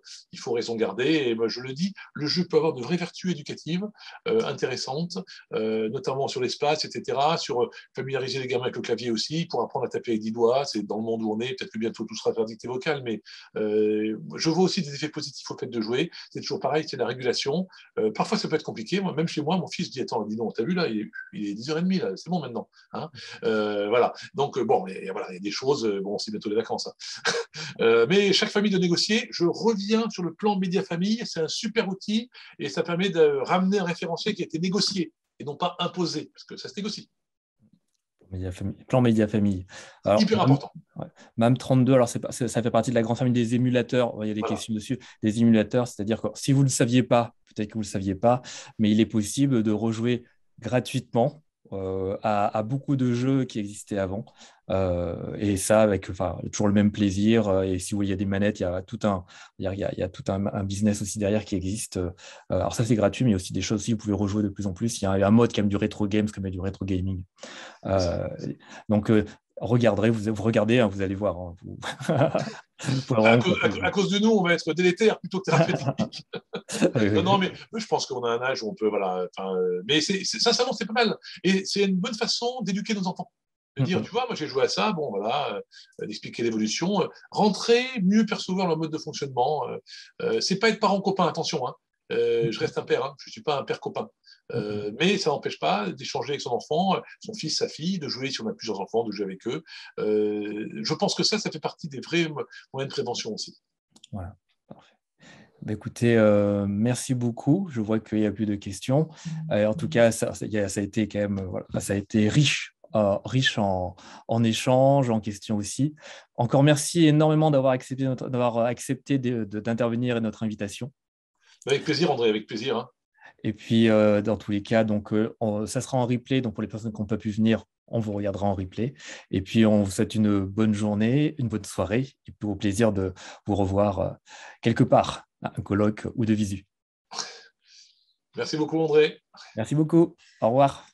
raison garder. Et moi, je le dis, le jeu peut avoir de vraies vertus éducatives intéressantes, notamment sur l'espace, etc., sur familiariser les gamins avec le clavier aussi, pour apprendre à taper avec 10 doigts. C'est dans le monde où on est. Peut-être que bientôt tout sera faire dictée vocale, mais je vois aussi des effets positifs au fait de jouer. C'est toujours pareil, c'est la régulation. Parfois, ça peut être compliqué. Moi, même chez moi, mon fils dit, attends, dis donc, t'as vu là, il est 10h30, là, c'est bon maintenant. Voilà. Donc, bon, il y a des choses, bon, c'est bientôt les vacances. Mais chaque famille de négocier, je reviens sur le plan média-famille, c'est un super outil et ça permet de ramener un référentiel qui a été négocié et non pas imposé, parce que ça se négocie. Plan média famille. Alors, hyper important. MAM32, alors ça fait partie de la grande famille des émulateurs. Il y a des questions dessus. Des émulateurs, c'est-à-dire que si vous ne le saviez pas, peut-être que vous ne le saviez pas, mais il est possible de rejouer gratuitement à beaucoup de jeux qui existaient avant. Et ça, avec toujours le même plaisir. Et si vous voyez des manettes, il y a tout un business aussi derrière qui existe. Alors ça, c'est gratuit, mais il y a aussi des choses aussi, vous pouvez rejouer de plus en plus. Il y a un mode qui aime du rétro games, comme il y a du rétro gaming. Donc, regardez, vous regardez, vous allez voir. À cause de nous, on va être délétère plutôt que thérapeutique. Non, mais je pense qu'on a un âge où on peut, voilà. Mais sincèrement, c'est pas mal. Et c'est une bonne façon d'éduquer nos enfants. De dire, tu vois, moi j'ai joué à ça, bon voilà, d'expliquer l'évolution, rentrer, mieux percevoir leur mode de fonctionnement. C'est pas être parent copain, attention, hein. Je reste un père, hein, je ne suis pas un père copain. Mais ça n'empêche pas d'échanger avec son enfant, son fils, sa fille, de jouer si on a plusieurs enfants, de jouer avec eux. Je pense que ça fait partie des vrais moyens de prévention aussi. Voilà, parfait. Bah, écoutez, merci beaucoup. Je vois qu'il n'y a plus de questions. En tout cas, ça a été quand même, voilà, ça a été riche en échanges, en questions aussi. Encore merci énormément d'avoir accepté d'intervenir à notre invitation. Avec plaisir, André, avec plaisir. Hein. Et puis, dans tous les cas, donc, ça sera en replay. Donc, pour les personnes qui n'ont pas pu venir, on vous regardera en replay. Et puis, on vous souhaite une bonne journée, une bonne soirée. Et puis, au plaisir de vous revoir quelque part, à un colloque ou de visu. Merci beaucoup, André. Merci beaucoup. Au revoir.